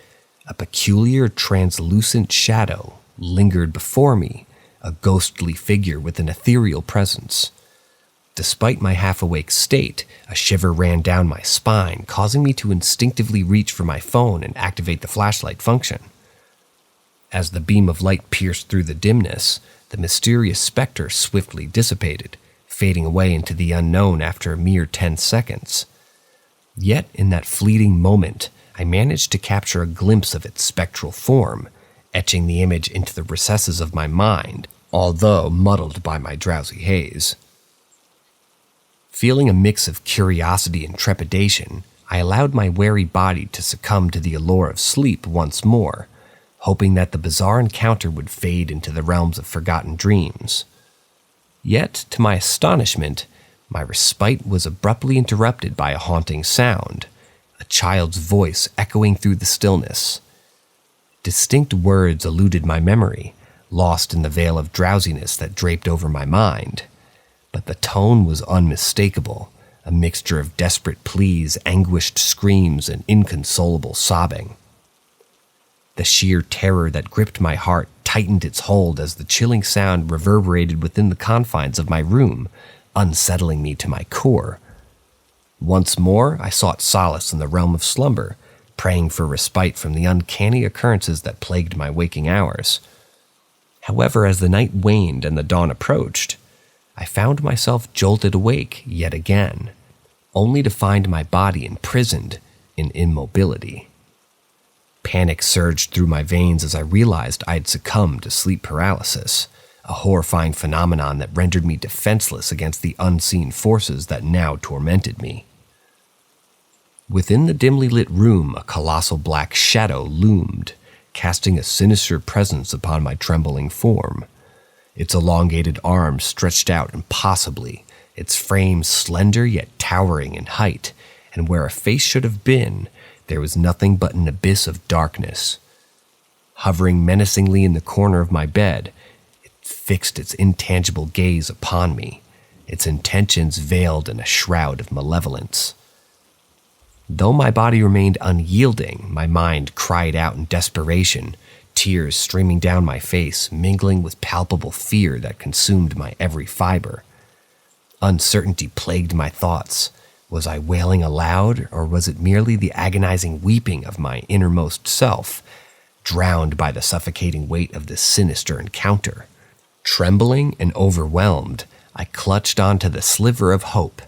A peculiar, translucent shadow lingered before me, a ghostly figure with an ethereal presence. Despite my half-awake state, a shiver ran down my spine, causing me to instinctively reach for my phone and activate the flashlight function. As the beam of light pierced through the dimness, the mysterious specter swiftly dissipated, fading away into the unknown after a mere 10 seconds. Yet, in that fleeting moment, I managed to capture a glimpse of its spectral form, etching the image into the recesses of my mind, although muddled by my drowsy haze. Feeling a mix of curiosity and trepidation, I allowed my wary body to succumb to the allure of sleep once more, hoping that the bizarre encounter would fade into the realms of forgotten dreams. Yet, to my astonishment, my respite was abruptly interrupted by a haunting sound, a child's voice echoing through the stillness. Distinct words eluded my memory, lost in the veil of drowsiness that draped over my mind. But the tone was unmistakable, a mixture of desperate pleas, anguished screams, and inconsolable sobbing. The sheer terror that gripped my heart tightened its hold as the chilling sound reverberated within the confines of my room, unsettling me to my core. Once more, I sought solace in the realm of slumber, praying for respite from the uncanny occurrences that plagued my waking hours. However, as the night waned and the dawn approached, I found myself jolted awake yet again, only to find my body imprisoned in immobility. Panic surged through my veins as I realized I had succumbed to sleep paralysis, a horrifying phenomenon that rendered me defenseless against the unseen forces that now tormented me. Within the dimly lit room, a colossal black shadow loomed, casting a sinister presence upon my trembling form. Its elongated arms stretched out impossibly, its frame slender yet towering in height, and where a face should have been, there was nothing but an abyss of darkness. Hovering menacingly in the corner of my bed, it fixed its intangible gaze upon me, its intentions veiled in a shroud of malevolence. Though my body remained unyielding, my mind cried out in desperation, tears streaming down my face, mingling with palpable fear that consumed my every fiber. Uncertainty plagued my thoughts. Was I wailing aloud, or was it merely the agonizing weeping of my innermost self, drowned by the suffocating weight of this sinister encounter? Trembling and overwhelmed, I clutched onto the sliver of hope.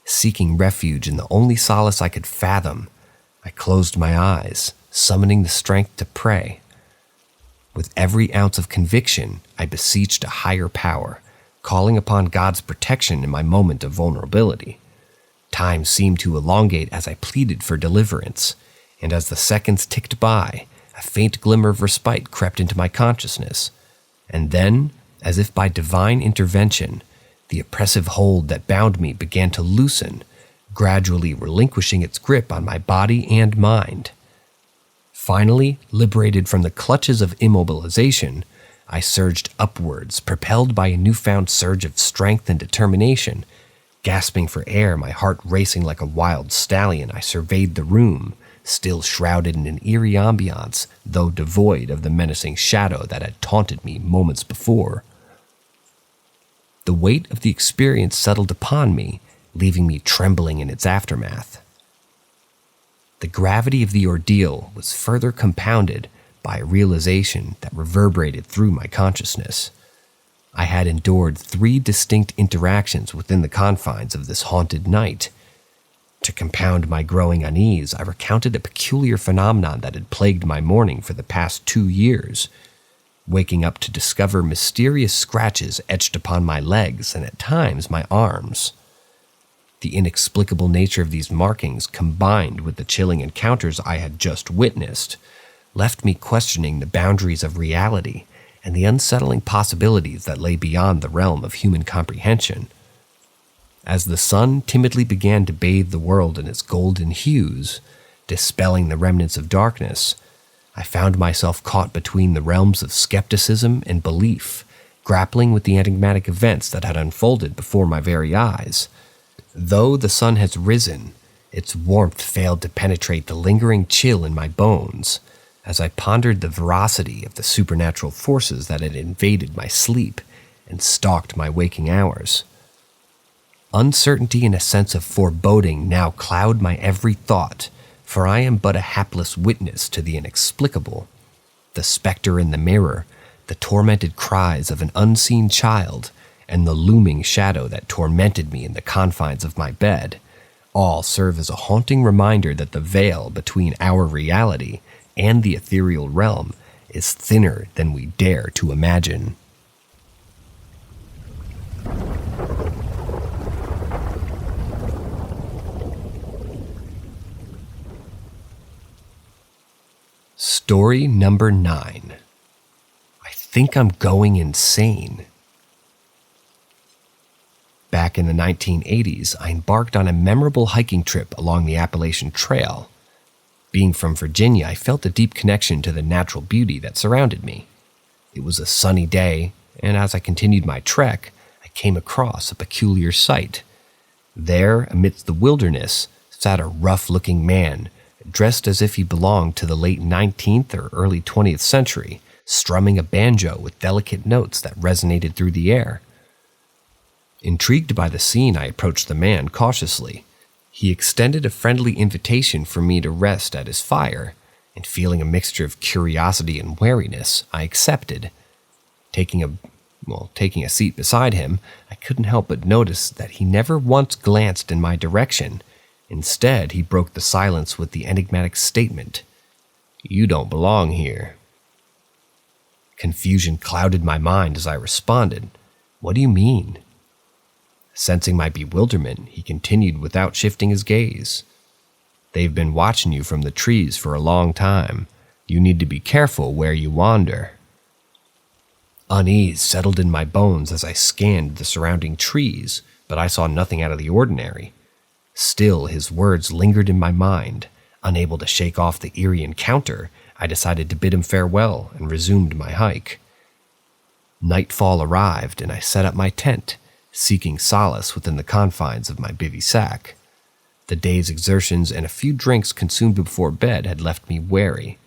Seeking refuge in the only solace I could fathom, I closed my eyes, summoning the strength to pray. With every ounce of conviction, I beseeched a higher power, calling upon God's protection in my moment of vulnerability. Time seemed to elongate as I pleaded for deliverance, and as the seconds ticked by, a faint glimmer of respite crept into my consciousness. And then, as if by divine intervention, the oppressive hold that bound me began to loosen, gradually relinquishing its grip on my body and mind. Finally, liberated from the clutches of immobilization, I surged upwards, propelled by a newfound surge of strength and determination. Gasping for air, my heart racing like a wild stallion, I surveyed the room, still shrouded in an eerie ambiance, though devoid of the menacing shadow that had taunted me moments before. The weight of the experience settled upon me, leaving me trembling in its aftermath. The gravity of the ordeal was further compounded by a realization that reverberated through my consciousness. I had endured 3 distinct interactions within the confines of this haunted night. To compound my growing unease, I recounted a peculiar phenomenon that had plagued my morning for the past 2 years. Waking up to discover mysterious scratches etched upon my legs and at times my arms. The inexplicable nature of these markings, combined with the chilling encounters I had just witnessed, left me questioning the boundaries of reality and the unsettling possibilities that lay beyond the realm of human comprehension. As the sun timidly began to bathe the world in its golden hues, dispelling the remnants of darkness, I found myself caught between the realms of skepticism and belief, grappling with the enigmatic events that had unfolded before my very eyes. Though the sun has risen, its warmth failed to penetrate the lingering chill in my bones, as I pondered the veracity of the supernatural forces that had invaded my sleep and stalked my waking hours. Uncertainty and a sense of foreboding now cloud my every thought, for I am but a hapless witness to the inexplicable. The specter in the mirror, the tormented cries of an unseen child, and the looming shadow that tormented me in the confines of my bed, all serve as a haunting reminder that the veil between our reality and the ethereal realm is thinner than we dare to imagine. Story number 9. I think I'm going insane. Back in the 1980s, I embarked on a memorable hiking trip along the Appalachian Trail. Being from Virginia, I felt a deep connection to the natural beauty that surrounded me. It was a sunny day, and as I continued my trek, I came across a peculiar sight. There, amidst the wilderness, sat a rough-looking man, dressed as if he belonged to the late 19th or early 20th century, strumming a banjo with delicate notes that resonated through the air. Intrigued by the scene, I approached the man cautiously. He extended a friendly invitation for me to rest at his fire, and feeling a mixture of curiosity and wariness, I accepted. Taking a seat beside him, I couldn't help but notice that he never once glanced in my direction. Instead, he broke the silence with the enigmatic statement, "You don't belong here." Confusion clouded my mind as I responded, "What do you mean?" Sensing my bewilderment, he continued without shifting his gaze. "They've been watching you from the trees for a long time. You need to be careful where you wander." Unease settled in my bones as I scanned the surrounding trees, but I saw nothing out of the ordinary. Still, his words lingered in my mind. Unable to shake off the eerie encounter, I decided to bid him farewell and resumed my hike. Nightfall arrived, and I set up my tent, seeking solace within the confines of my bivy sack. The day's exertions and a few drinks consumed before bed had left me wary.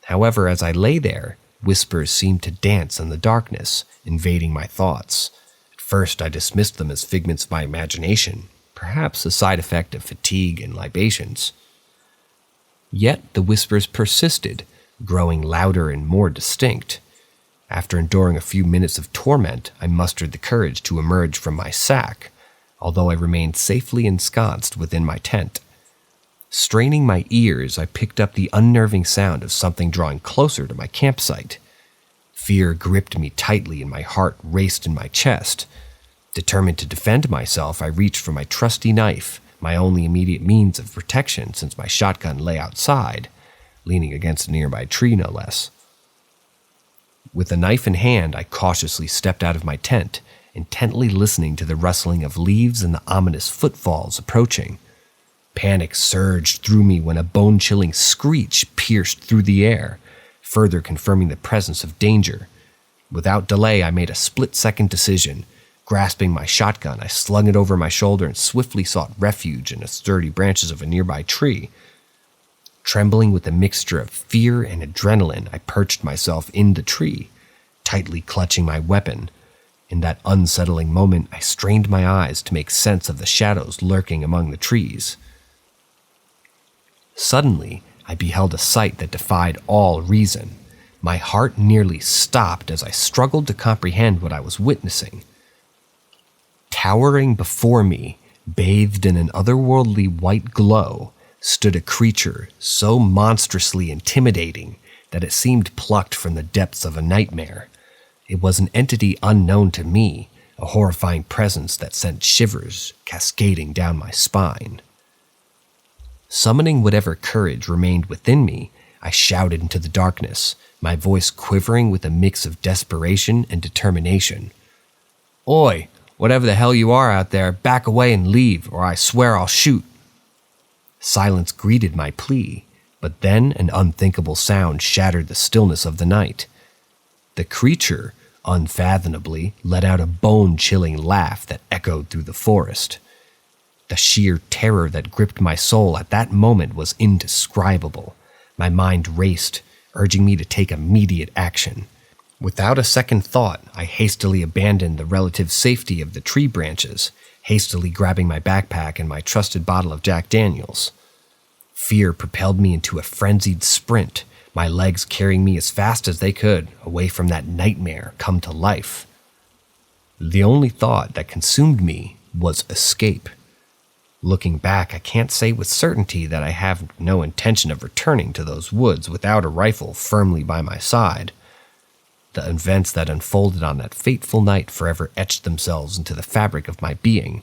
However, as I lay there, whispers seemed to dance in the darkness, invading my thoughts. At first, I dismissed them as figments of my imagination, perhaps a side effect of fatigue and libations. Yet the whispers persisted, growing louder and more distinct. After enduring a few minutes of torment, I mustered the courage to emerge from my sack, although I remained safely ensconced within my tent. Straining my ears, I picked up the unnerving sound of something drawing closer to my campsite. Fear gripped me tightly and my heart raced in my chest. Determined to defend myself, I reached for my trusty knife, my only immediate means of protection since my shotgun lay outside, leaning against a nearby tree no less. With the knife in hand, I cautiously stepped out of my tent, intently listening to the rustling of leaves and the ominous footfalls approaching. Panic surged through me when a bone-chilling screech pierced through the air, further confirming the presence of danger. Without delay, I made a split-second decision. Grasping my shotgun, I slung it over my shoulder and swiftly sought refuge in the sturdy branches of a nearby tree. Trembling with a mixture of fear and adrenaline, I perched myself in the tree, tightly clutching my weapon. In that unsettling moment, I strained my eyes to make sense of the shadows lurking among the trees. Suddenly, I beheld a sight that defied all reason. My heart nearly stopped as I struggled to comprehend what I was witnessing. Towering before me, bathed in an otherworldly white glow, stood a creature so monstrously intimidating that it seemed plucked from the depths of a nightmare. It was an entity unknown to me, a horrifying presence that sent shivers cascading down my spine. Summoning whatever courage remained within me, I shouted into the darkness, my voice quivering with a mix of desperation and determination. "Oi, whatever the hell you are out there, back away and leave, or I swear I'll shoot." Silence greeted my plea, but then an unthinkable sound shattered the stillness of the night. The creature, unfathomably, let out a bone-chilling laugh that echoed through the forest. The sheer terror that gripped my soul at that moment was indescribable. My mind raced, urging me to take immediate action. Without a second thought, I hastily abandoned the relative safety of the tree branches, hastily grabbing my backpack and my trusted bottle of Jack Daniels. Fear propelled me into a frenzied sprint, my legs carrying me as fast as they could, away from that nightmare come to life. The only thought that consumed me was escape. Looking back, I can't say with certainty that I have no intention of returning to those woods without a rifle firmly by my side. The events that unfolded on that fateful night forever etched themselves into the fabric of my being,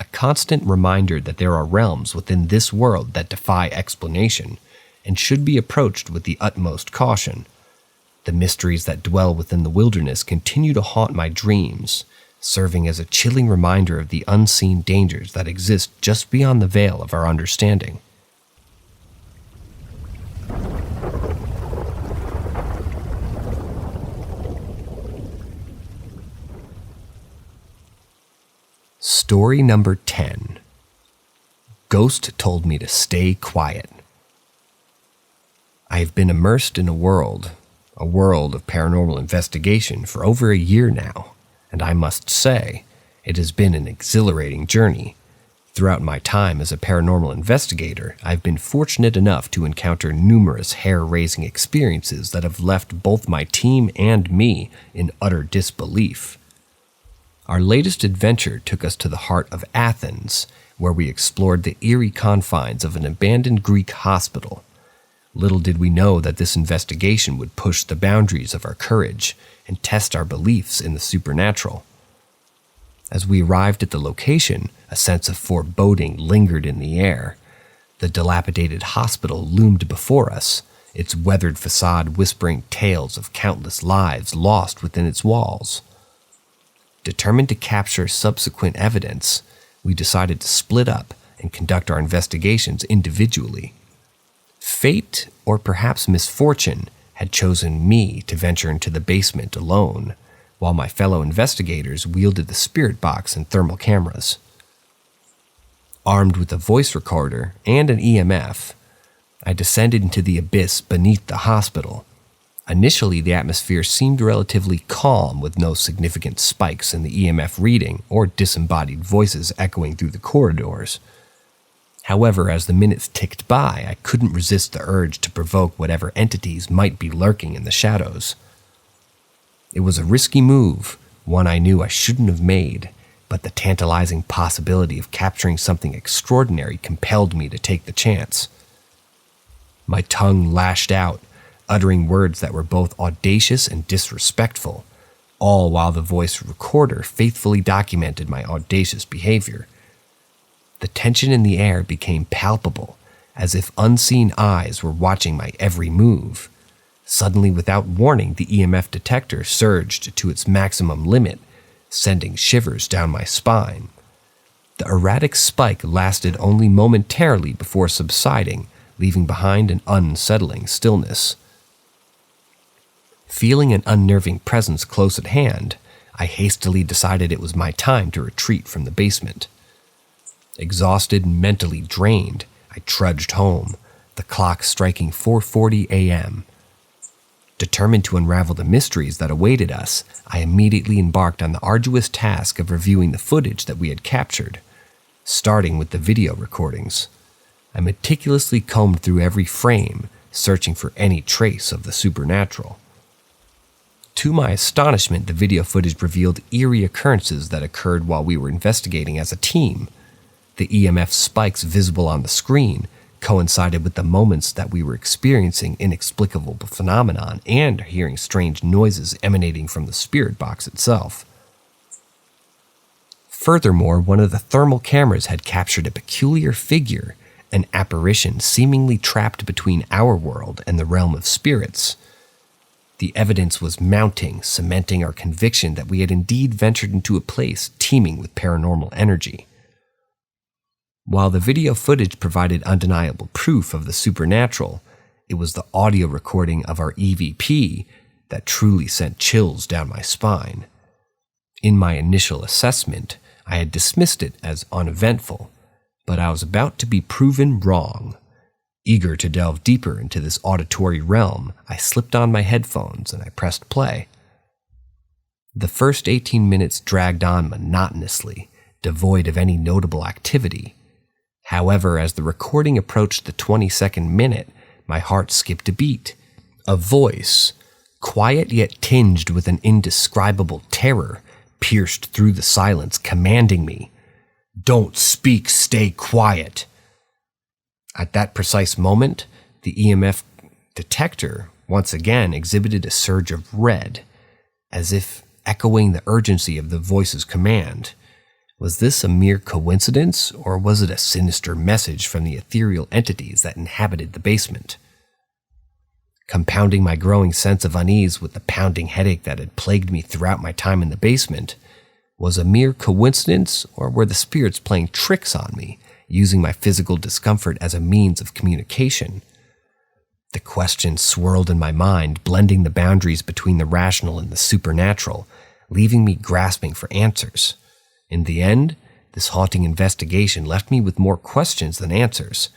a constant reminder that there are realms within this world that defy explanation and should be approached with the utmost caution. The mysteries that dwell within the wilderness continue to haunt my dreams, serving as a chilling reminder of the unseen dangers that exist just beyond the veil of our understanding. Story number 10. Ghost told me to stay quiet. I have been immersed in a world of paranormal investigation for over a year now, and I must say, it has been an exhilarating journey. Throughout my time as a paranormal investigator, I've been fortunate enough to encounter numerous hair-raising experiences that have left both my team and me in utter disbelief. Our latest adventure took us to the heart of Athens, where we explored the eerie confines of an abandoned Greek hospital. Little did we know that this investigation would push the boundaries of our courage and test our beliefs in the supernatural. As we arrived at the location, a sense of foreboding lingered in the air. The dilapidated hospital loomed before us, its weathered facade whispering tales of countless lives lost within its walls. Determined to capture subsequent evidence, we decided to split up and conduct our investigations individually. Fate, or perhaps misfortune, had chosen me to venture into the basement alone, while my fellow investigators wielded the spirit box and thermal cameras. Armed with a voice recorder and an EMF, I descended into the abyss beneath the hospital. Initially, the atmosphere seemed relatively calm with no significant spikes in the EMF reading or disembodied voices echoing through the corridors. However, as the minutes ticked by, I couldn't resist the urge to provoke whatever entities might be lurking in the shadows. It was a risky move, one I knew I shouldn't have made, but the tantalizing possibility of capturing something extraordinary compelled me to take the chance. My tongue lashed out, uttering words that were both audacious and disrespectful, all while the voice recorder faithfully documented my audacious behavior. The tension in the air became palpable, as if unseen eyes were watching my every move. Suddenly, without warning, the EMF detector surged to its maximum limit, sending shivers down my spine. The erratic spike lasted only momentarily before subsiding, leaving behind an unsettling stillness. Feeling an unnerving presence close at hand, I hastily decided it was my time to retreat from the basement. Exhausted and mentally drained, I trudged home, the clock striking 4:40 a.m. Determined to unravel the mysteries that awaited us, I immediately embarked on the arduous task of reviewing the footage that we had captured, starting with the video recordings. I meticulously combed through every frame, searching for any trace of the supernatural. To my astonishment, the video footage revealed eerie occurrences that occurred while we were investigating as a team. The EMF spikes visible on the screen coincided with the moments that we were experiencing inexplicable phenomenon and hearing strange noises emanating from the spirit box itself. Furthermore, one of the thermal cameras had captured a peculiar figure, an apparition seemingly trapped between our world and the realm of spirits. The evidence was mounting, cementing our conviction that we had indeed ventured into a place teeming with paranormal energy. While the video footage provided undeniable proof of the supernatural, it was the audio recording of our EVP that truly sent chills down my spine. In my initial assessment, I had dismissed it as uneventful, but I was about to be proven wrong. Eager to delve deeper into this auditory realm, I slipped on my headphones and I pressed play. The first 18 minutes dragged on monotonously, devoid of any notable activity. However, as the recording approached the 22nd minute, my heart skipped a beat. A voice, quiet yet tinged with an indescribable terror, pierced through the silence, commanding me, "Don't speak, stay quiet." At that precise moment, the EMF detector once again exhibited a surge of red, as if echoing the urgency of the voice's command. Was this a mere coincidence, or was it a sinister message from the ethereal entities that inhabited the basement? Compounding my growing sense of unease with the pounding headache that had plagued me throughout my time in the basement, was a mere coincidence, or were the spirits playing tricks on me, using my physical discomfort as a means of communication? The question swirled in my mind, blending the boundaries between the rational and the supernatural, leaving me grasping for answers. In the end, this haunting investigation left me with more questions than answers.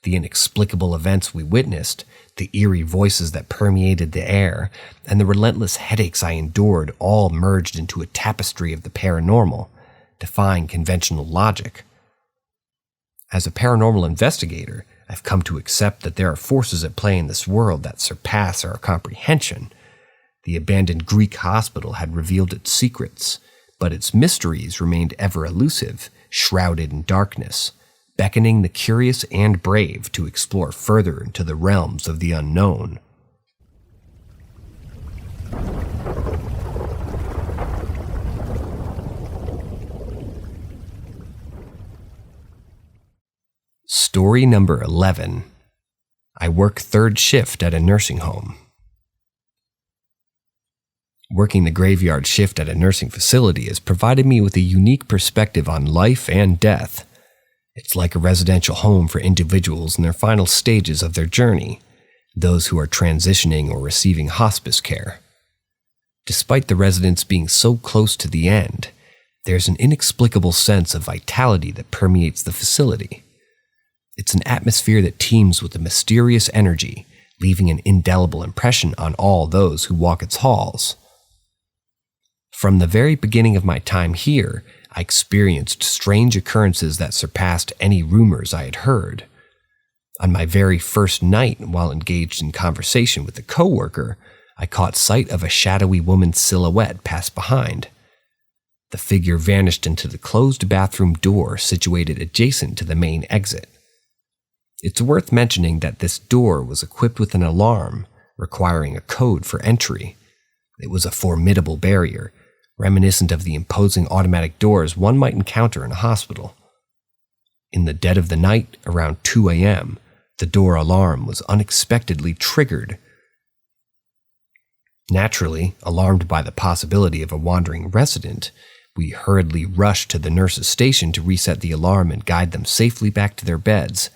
The inexplicable events we witnessed, the eerie voices that permeated the air, and the relentless headaches I endured all merged into a tapestry of the paranormal, defying conventional logic. As a paranormal investigator, I've come to accept that there are forces at play in this world that surpass our comprehension. The abandoned Greek hospital had revealed its secrets, but its mysteries remained ever elusive, shrouded in darkness, beckoning the curious and brave to explore further into the realms of the unknown. Story number 11. I work third shift at a nursing home. Working the graveyard shift at a nursing facility has provided me with a unique perspective on life and death. It's like a residential home for individuals in their final stages of their journey, those who are transitioning or receiving hospice care. Despite the residents being so close to the end, there's an inexplicable sense of vitality that permeates the facility. It's an atmosphere that teems with a mysterious energy, leaving an indelible impression on all those who walk its halls. From the very beginning of my time here, I experienced strange occurrences that surpassed any rumors I had heard. On my very first night, while engaged in conversation with a coworker, I caught sight of a shadowy woman's silhouette pass behind. The figure vanished into the closed bathroom door situated adjacent to the main exit. It's worth mentioning that this door was equipped with an alarm, requiring a code for entry. It was a formidable barrier, reminiscent of the imposing automatic doors one might encounter in a hospital. In the dead of the night, around 2 a.m., the door alarm was unexpectedly triggered. Naturally, alarmed by the possibility of a wandering resident, we hurriedly rushed to the nurse's station to reset the alarm and guide them safely back to their beds.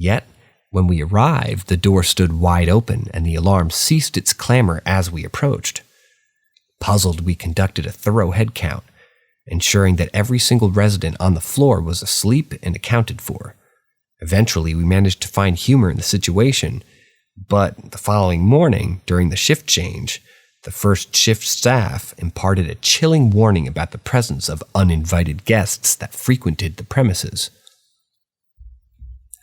Yet, when we arrived, the door stood wide open and the alarm ceased its clamor as we approached. Puzzled, we conducted a thorough head count, ensuring that every single resident on the floor was asleep and accounted for. Eventually, we managed to find humor in the situation, but the following morning, during the shift change, the first shift staff imparted a chilling warning about the presence of uninvited guests that frequented the premises.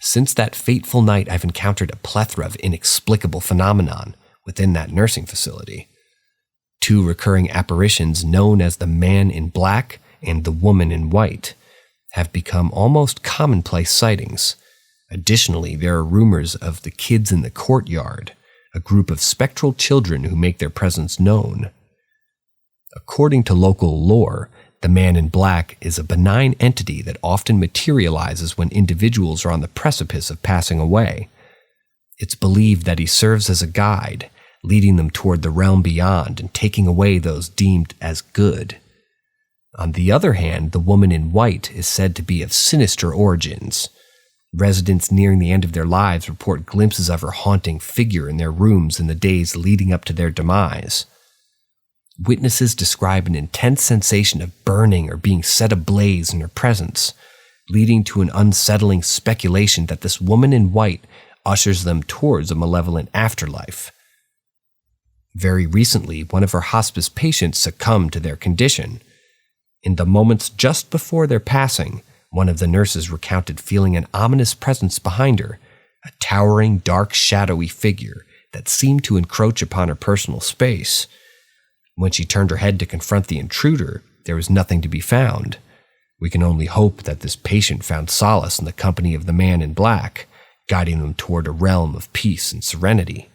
Since that fateful night, I've encountered a plethora of inexplicable phenomenon within that nursing facility. 2 recurring apparitions known as the Man in Black and the Woman in White have become almost commonplace sightings. Additionally, there are rumors of the Kids in the Courtyard, a group of spectral children who make their presence known. According to local lore, the Man in Black is a benign entity that often materializes when individuals are on the precipice of passing away. It's believed that he serves as a guide, leading them toward the realm beyond and taking away those deemed as good. On the other hand, the Woman in White is said to be of sinister origins. Residents nearing the end of their lives report glimpses of her haunting figure in their rooms in the days leading up to their demise. Witnesses describe an intense sensation of burning or being set ablaze in her presence, leading to an unsettling speculation that this Woman in White ushers them towards a malevolent afterlife. Very recently, one of her hospice patients succumbed to their condition. In the moments just before their passing, one of the nurses recounted feeling an ominous presence behind her, a towering, dark, shadowy figure that seemed to encroach upon her personal space. When she turned her head to confront the intruder, there was nothing to be found. We can only hope that this patient found solace in the company of the Man in Black, guiding them toward a realm of peace and serenity.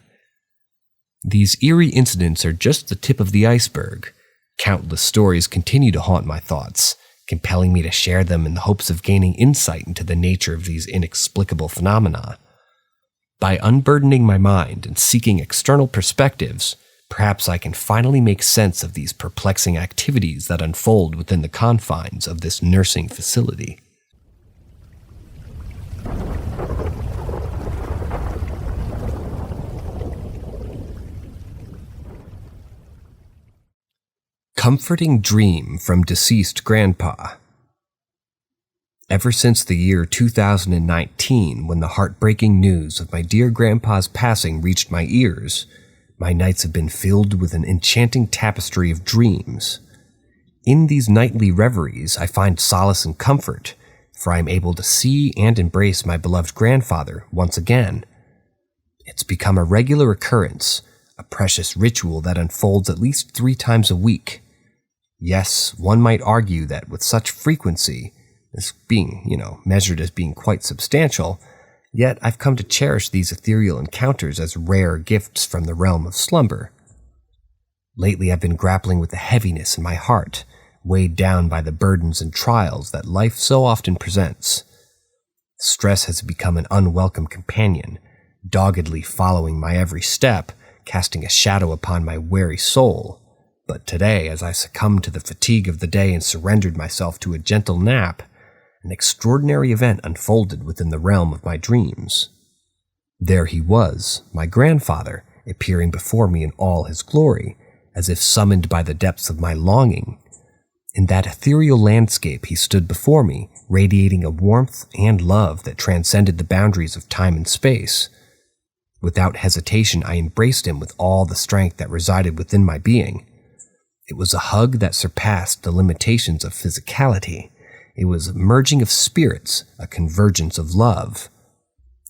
These eerie incidents are just the tip of the iceberg. Countless stories continue to haunt my thoughts, compelling me to share them in the hopes of gaining insight into the nature of these inexplicable phenomena. By unburdening my mind and seeking external perspectives, perhaps I can finally make sense of these perplexing activities that unfold within the confines of this nursing facility. Comforting dream from deceased grandpa. Ever since the year 2019, when the heartbreaking news of my dear grandpa's passing reached my ears, my nights have been filled with an enchanting tapestry of dreams. In these nightly reveries, I find solace and comfort, for I am able to see and embrace my beloved grandfather once again. It's become a regular occurrence, a precious ritual that unfolds at least 3 times a week. Yes, one might argue that with such frequency, this being, measured as being quite substantial, yet I've come to cherish these ethereal encounters as rare gifts from the realm of slumber. Lately I've been grappling with a heaviness in my heart, weighed down by the burdens and trials that life so often presents. Stress has become an unwelcome companion, doggedly following my every step, casting a shadow upon my weary soul. But today, as I succumbed to the fatigue of the day and surrendered myself to a gentle nap, an extraordinary event unfolded within the realm of my dreams. There he was, my grandfather, appearing before me in all his glory, as if summoned by the depths of my longing. In that ethereal landscape he stood before me, radiating a warmth and love that transcended the boundaries of time and space. Without hesitation, I embraced him with all the strength that resided within my being. It was a hug that surpassed the limitations of physicality. It was a merging of spirits, a convergence of love.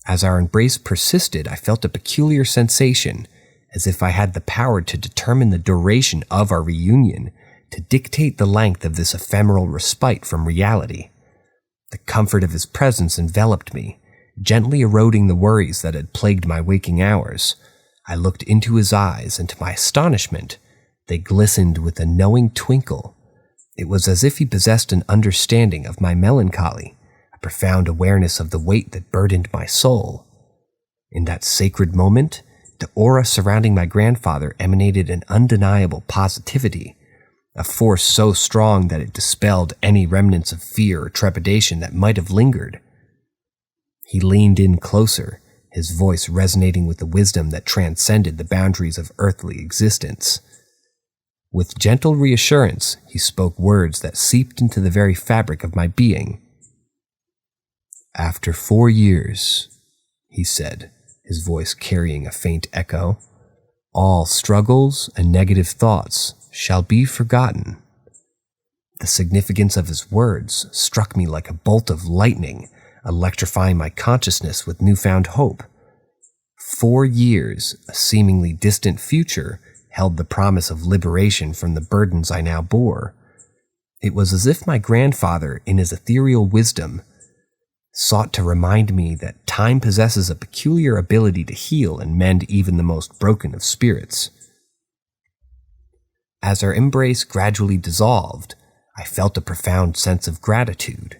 As our embrace persisted, I felt a peculiar sensation, as if I had the power to determine the duration of our reunion, to dictate the length of this ephemeral respite from reality. The comfort of his presence enveloped me, gently eroding the worries that had plagued my waking hours. I looked into his eyes, and to my astonishment, they glistened with a knowing twinkle. It was as if he possessed an understanding of my melancholy, a profound awareness of the weight that burdened my soul. In that sacred moment, the aura surrounding my grandfather emanated an undeniable positivity, a force so strong that it dispelled any remnants of fear or trepidation that might have lingered. He leaned in closer, his voice resonating with the wisdom that transcended the boundaries of earthly existence. With gentle reassurance, he spoke words that seeped into the very fabric of my being. "After 4 years," he said, his voice carrying a faint echo, "all struggles and negative thoughts shall be forgotten." The significance of his words struck me like a bolt of lightning, electrifying my consciousness with newfound hope. 4 years, a seemingly distant future, held the promise of liberation from the burdens I now bore. It was as if my grandfather, in his ethereal wisdom, sought to remind me that time possesses a peculiar ability to heal and mend even the most broken of spirits. As our embrace gradually dissolved, I felt a profound sense of gratitude.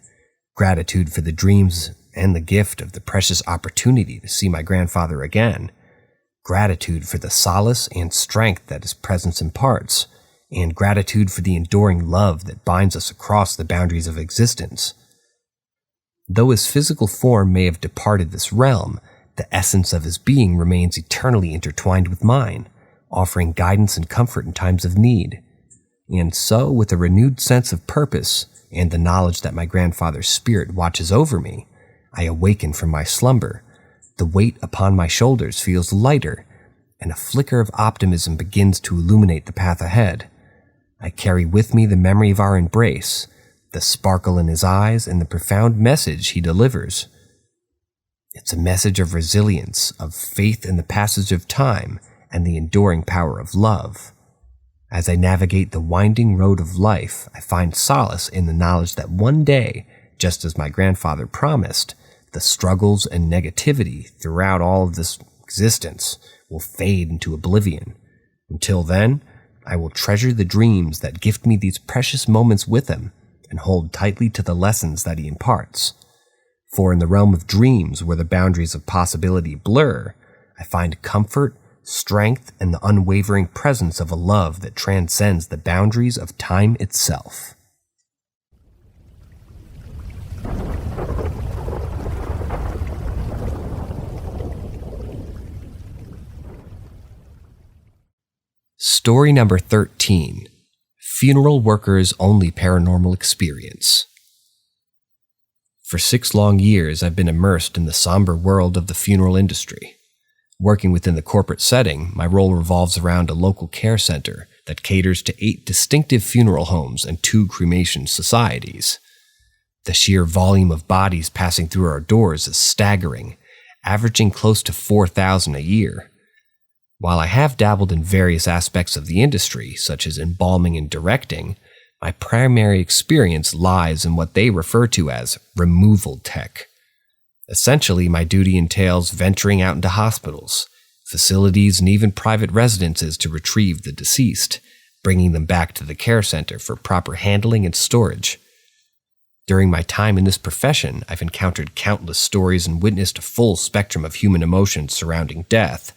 Gratitude for the dreams and the gift of the precious opportunity to see my grandfather again. Gratitude for the solace and strength that his presence imparts, and gratitude for the enduring love that binds us across the boundaries of existence. Though his physical form may have departed this realm, the essence of his being remains eternally intertwined with mine, offering guidance and comfort in times of need. And so, with a renewed sense of purpose and the knowledge that my grandfather's spirit watches over me, I awaken from my slumber. The weight upon my shoulders feels lighter, and a flicker of optimism begins to illuminate the path ahead. I carry with me the memory of our embrace, the sparkle in his eyes, and the profound message he delivers. It's a message of resilience, of faith in the passage of time, and the enduring power of love. As I navigate the winding road of life, I find solace in the knowledge that one day, just as my grandfather promised, the struggles and negativity throughout all of this existence will fade into oblivion. Until then, I will treasure the dreams that gift me these precious moments with him and hold tightly to the lessons that he imparts. For in the realm of dreams, where the boundaries of possibility blur, I find comfort, strength, and the unwavering presence of a love that transcends the boundaries of time itself. Story number 13. Funeral Workers' Only Paranormal Experience. For 6 long years, I've been immersed in the somber world of the funeral industry. Working within the corporate setting, my role revolves around a local care center that caters to 8 distinctive funeral homes and 2 cremation societies. The sheer volume of bodies passing through our doors is staggering, averaging close to 4,000 a year. While I have dabbled in various aspects of the industry, such as embalming and directing, my primary experience lies in what they refer to as removal tech. Essentially, my duty entails venturing out into hospitals, facilities, and even private residences to retrieve the deceased, bringing them back to the care center for proper handling and storage. During my time in this profession, I've encountered countless stories and witnessed a full spectrum of human emotions surrounding death.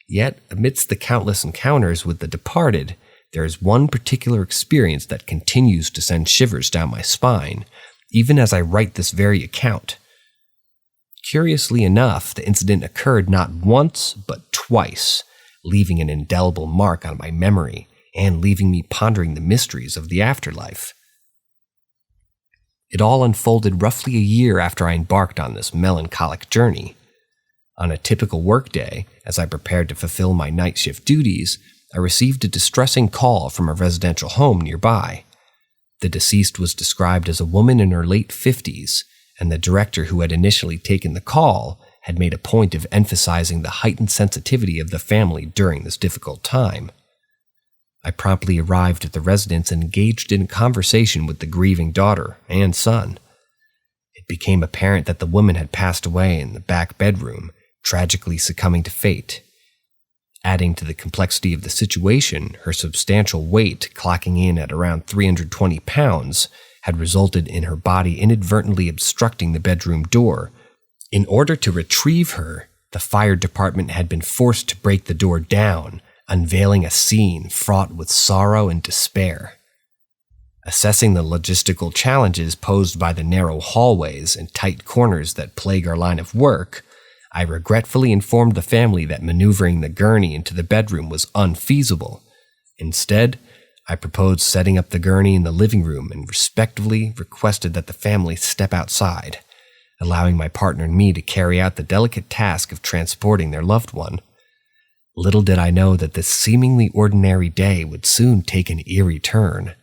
Yet, amidst the countless encounters with the departed, there is one particular experience that continues to send shivers down my spine, even as I write this very account. Curiously enough, the incident occurred not once, but twice, leaving an indelible mark on my memory and leaving me pondering the mysteries of the afterlife. It all unfolded roughly a year after I embarked on this melancholic journey. On a typical workday, as I prepared to fulfill my night shift duties, I received a distressing call from a residential home nearby. The deceased was described as a woman in her late 50s, and the director who had initially taken the call had made a point of emphasizing the heightened sensitivity of the family during this difficult time. I promptly arrived at the residence and engaged in a conversation with the grieving daughter and son. It became apparent that the woman had passed away in the back bedroom, tragically succumbing to fate. Adding to the complexity of the situation, her substantial weight, clocking in at around 320 pounds, had resulted in her body inadvertently obstructing the bedroom door. In order to retrieve her, the fire department had been forced to break the door down, unveiling a scene fraught with sorrow and despair. Assessing the logistical challenges posed by the narrow hallways and tight corners that plague our line of work, I regretfully informed the family that maneuvering the gurney into the bedroom was unfeasible. Instead, I proposed setting up the gurney in the living room and respectfully requested that the family step outside, allowing my partner and me to carry out the delicate task of transporting their loved one. Little did I know that this seemingly ordinary day would soon take an eerie turn.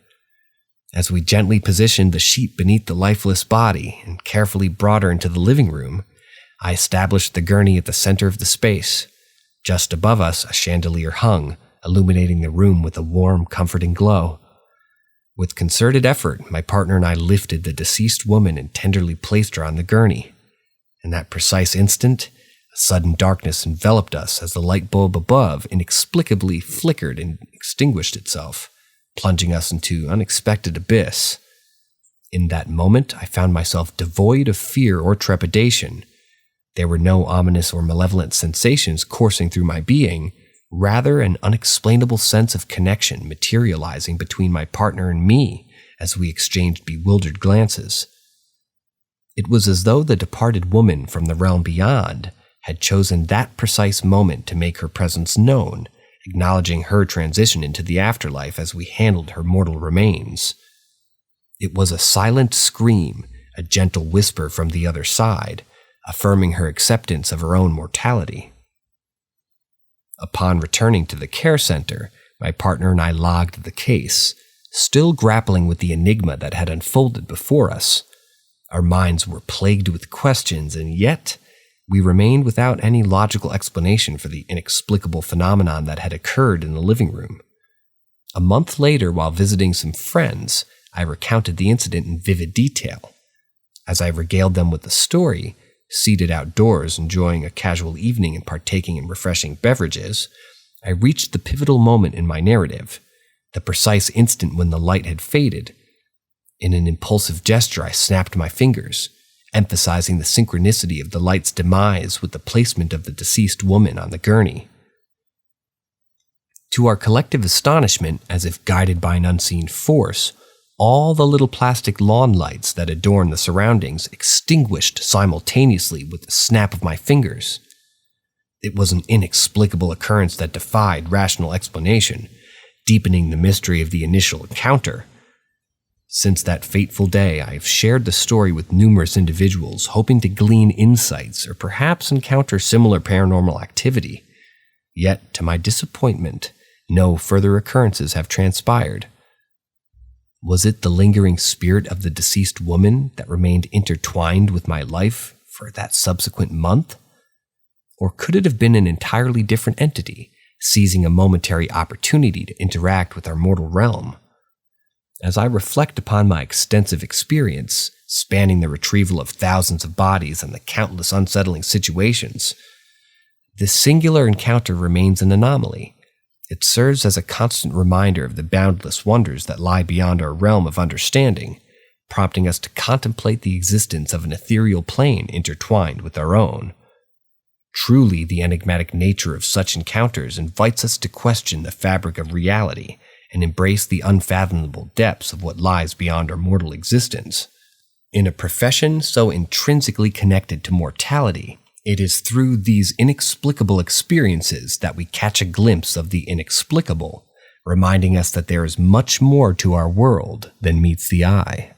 As we gently positioned the sheet beneath the lifeless body and carefully brought her into the living room, I established the gurney at the center of the space. Just above us, a chandelier hung, illuminating the room with a warm, comforting glow. With concerted effort, my partner and I lifted the deceased woman and tenderly placed her on the gurney. In that precise instant, a sudden darkness enveloped us as the light bulb above inexplicably flickered and extinguished itself, plunging us into unexpected abyss. In that moment, I found myself devoid of fear or trepidation. There were no ominous or malevolent sensations coursing through my being, rather an unexplainable sense of connection materializing between my partner and me as we exchanged bewildered glances. It was as though the departed woman from the realm beyond had chosen that precise moment to make her presence known, acknowledging her transition into the afterlife as we handled her mortal remains. It was a silent scream, a gentle whisper from the other side, affirming her acceptance of her own mortality. Upon returning to the care center, my partner and I logged the case, still grappling with the enigma that had unfolded before us. Our minds were plagued with questions, and yet we remained without any logical explanation for the inexplicable phenomenon that had occurred in the living room. A month later, while visiting some friends, I recounted the incident in vivid detail. As I regaled them with the story, seated outdoors enjoying a casual evening and partaking in refreshing beverages, I reached the pivotal moment in my narrative, the precise instant when the light had faded. In an impulsive gesture, I snapped my fingers, emphasizing the synchronicity of the light's demise with the placement of the deceased woman on the gurney. To our collective astonishment, as if guided by an unseen force, all the little plastic lawn lights that adorn the surroundings extinguished simultaneously with the snap of my fingers. It was an inexplicable occurrence that defied rational explanation, deepening the mystery of the initial encounter. Since that fateful day, I have shared the story with numerous individuals, hoping to glean insights or perhaps encounter similar paranormal activity. Yet, to my disappointment, no further occurrences have transpired. Was it the lingering spirit of the deceased woman that remained intertwined with my life for that subsequent month? Or could it have been an entirely different entity, seizing a momentary opportunity to interact with our mortal realm? As I reflect upon my extensive experience, spanning the retrieval of thousands of bodies and the countless unsettling situations, this singular encounter remains an anomaly. It serves as a constant reminder of the boundless wonders that lie beyond our realm of understanding, prompting us to contemplate the existence of an ethereal plane intertwined with our own. Truly, the enigmatic nature of such encounters invites us to question the fabric of reality and embrace the unfathomable depths of what lies beyond our mortal existence. In a profession so intrinsically connected to mortality, it is through these inexplicable experiences that we catch a glimpse of the inexplicable, reminding us that there is much more to our world than meets the eye.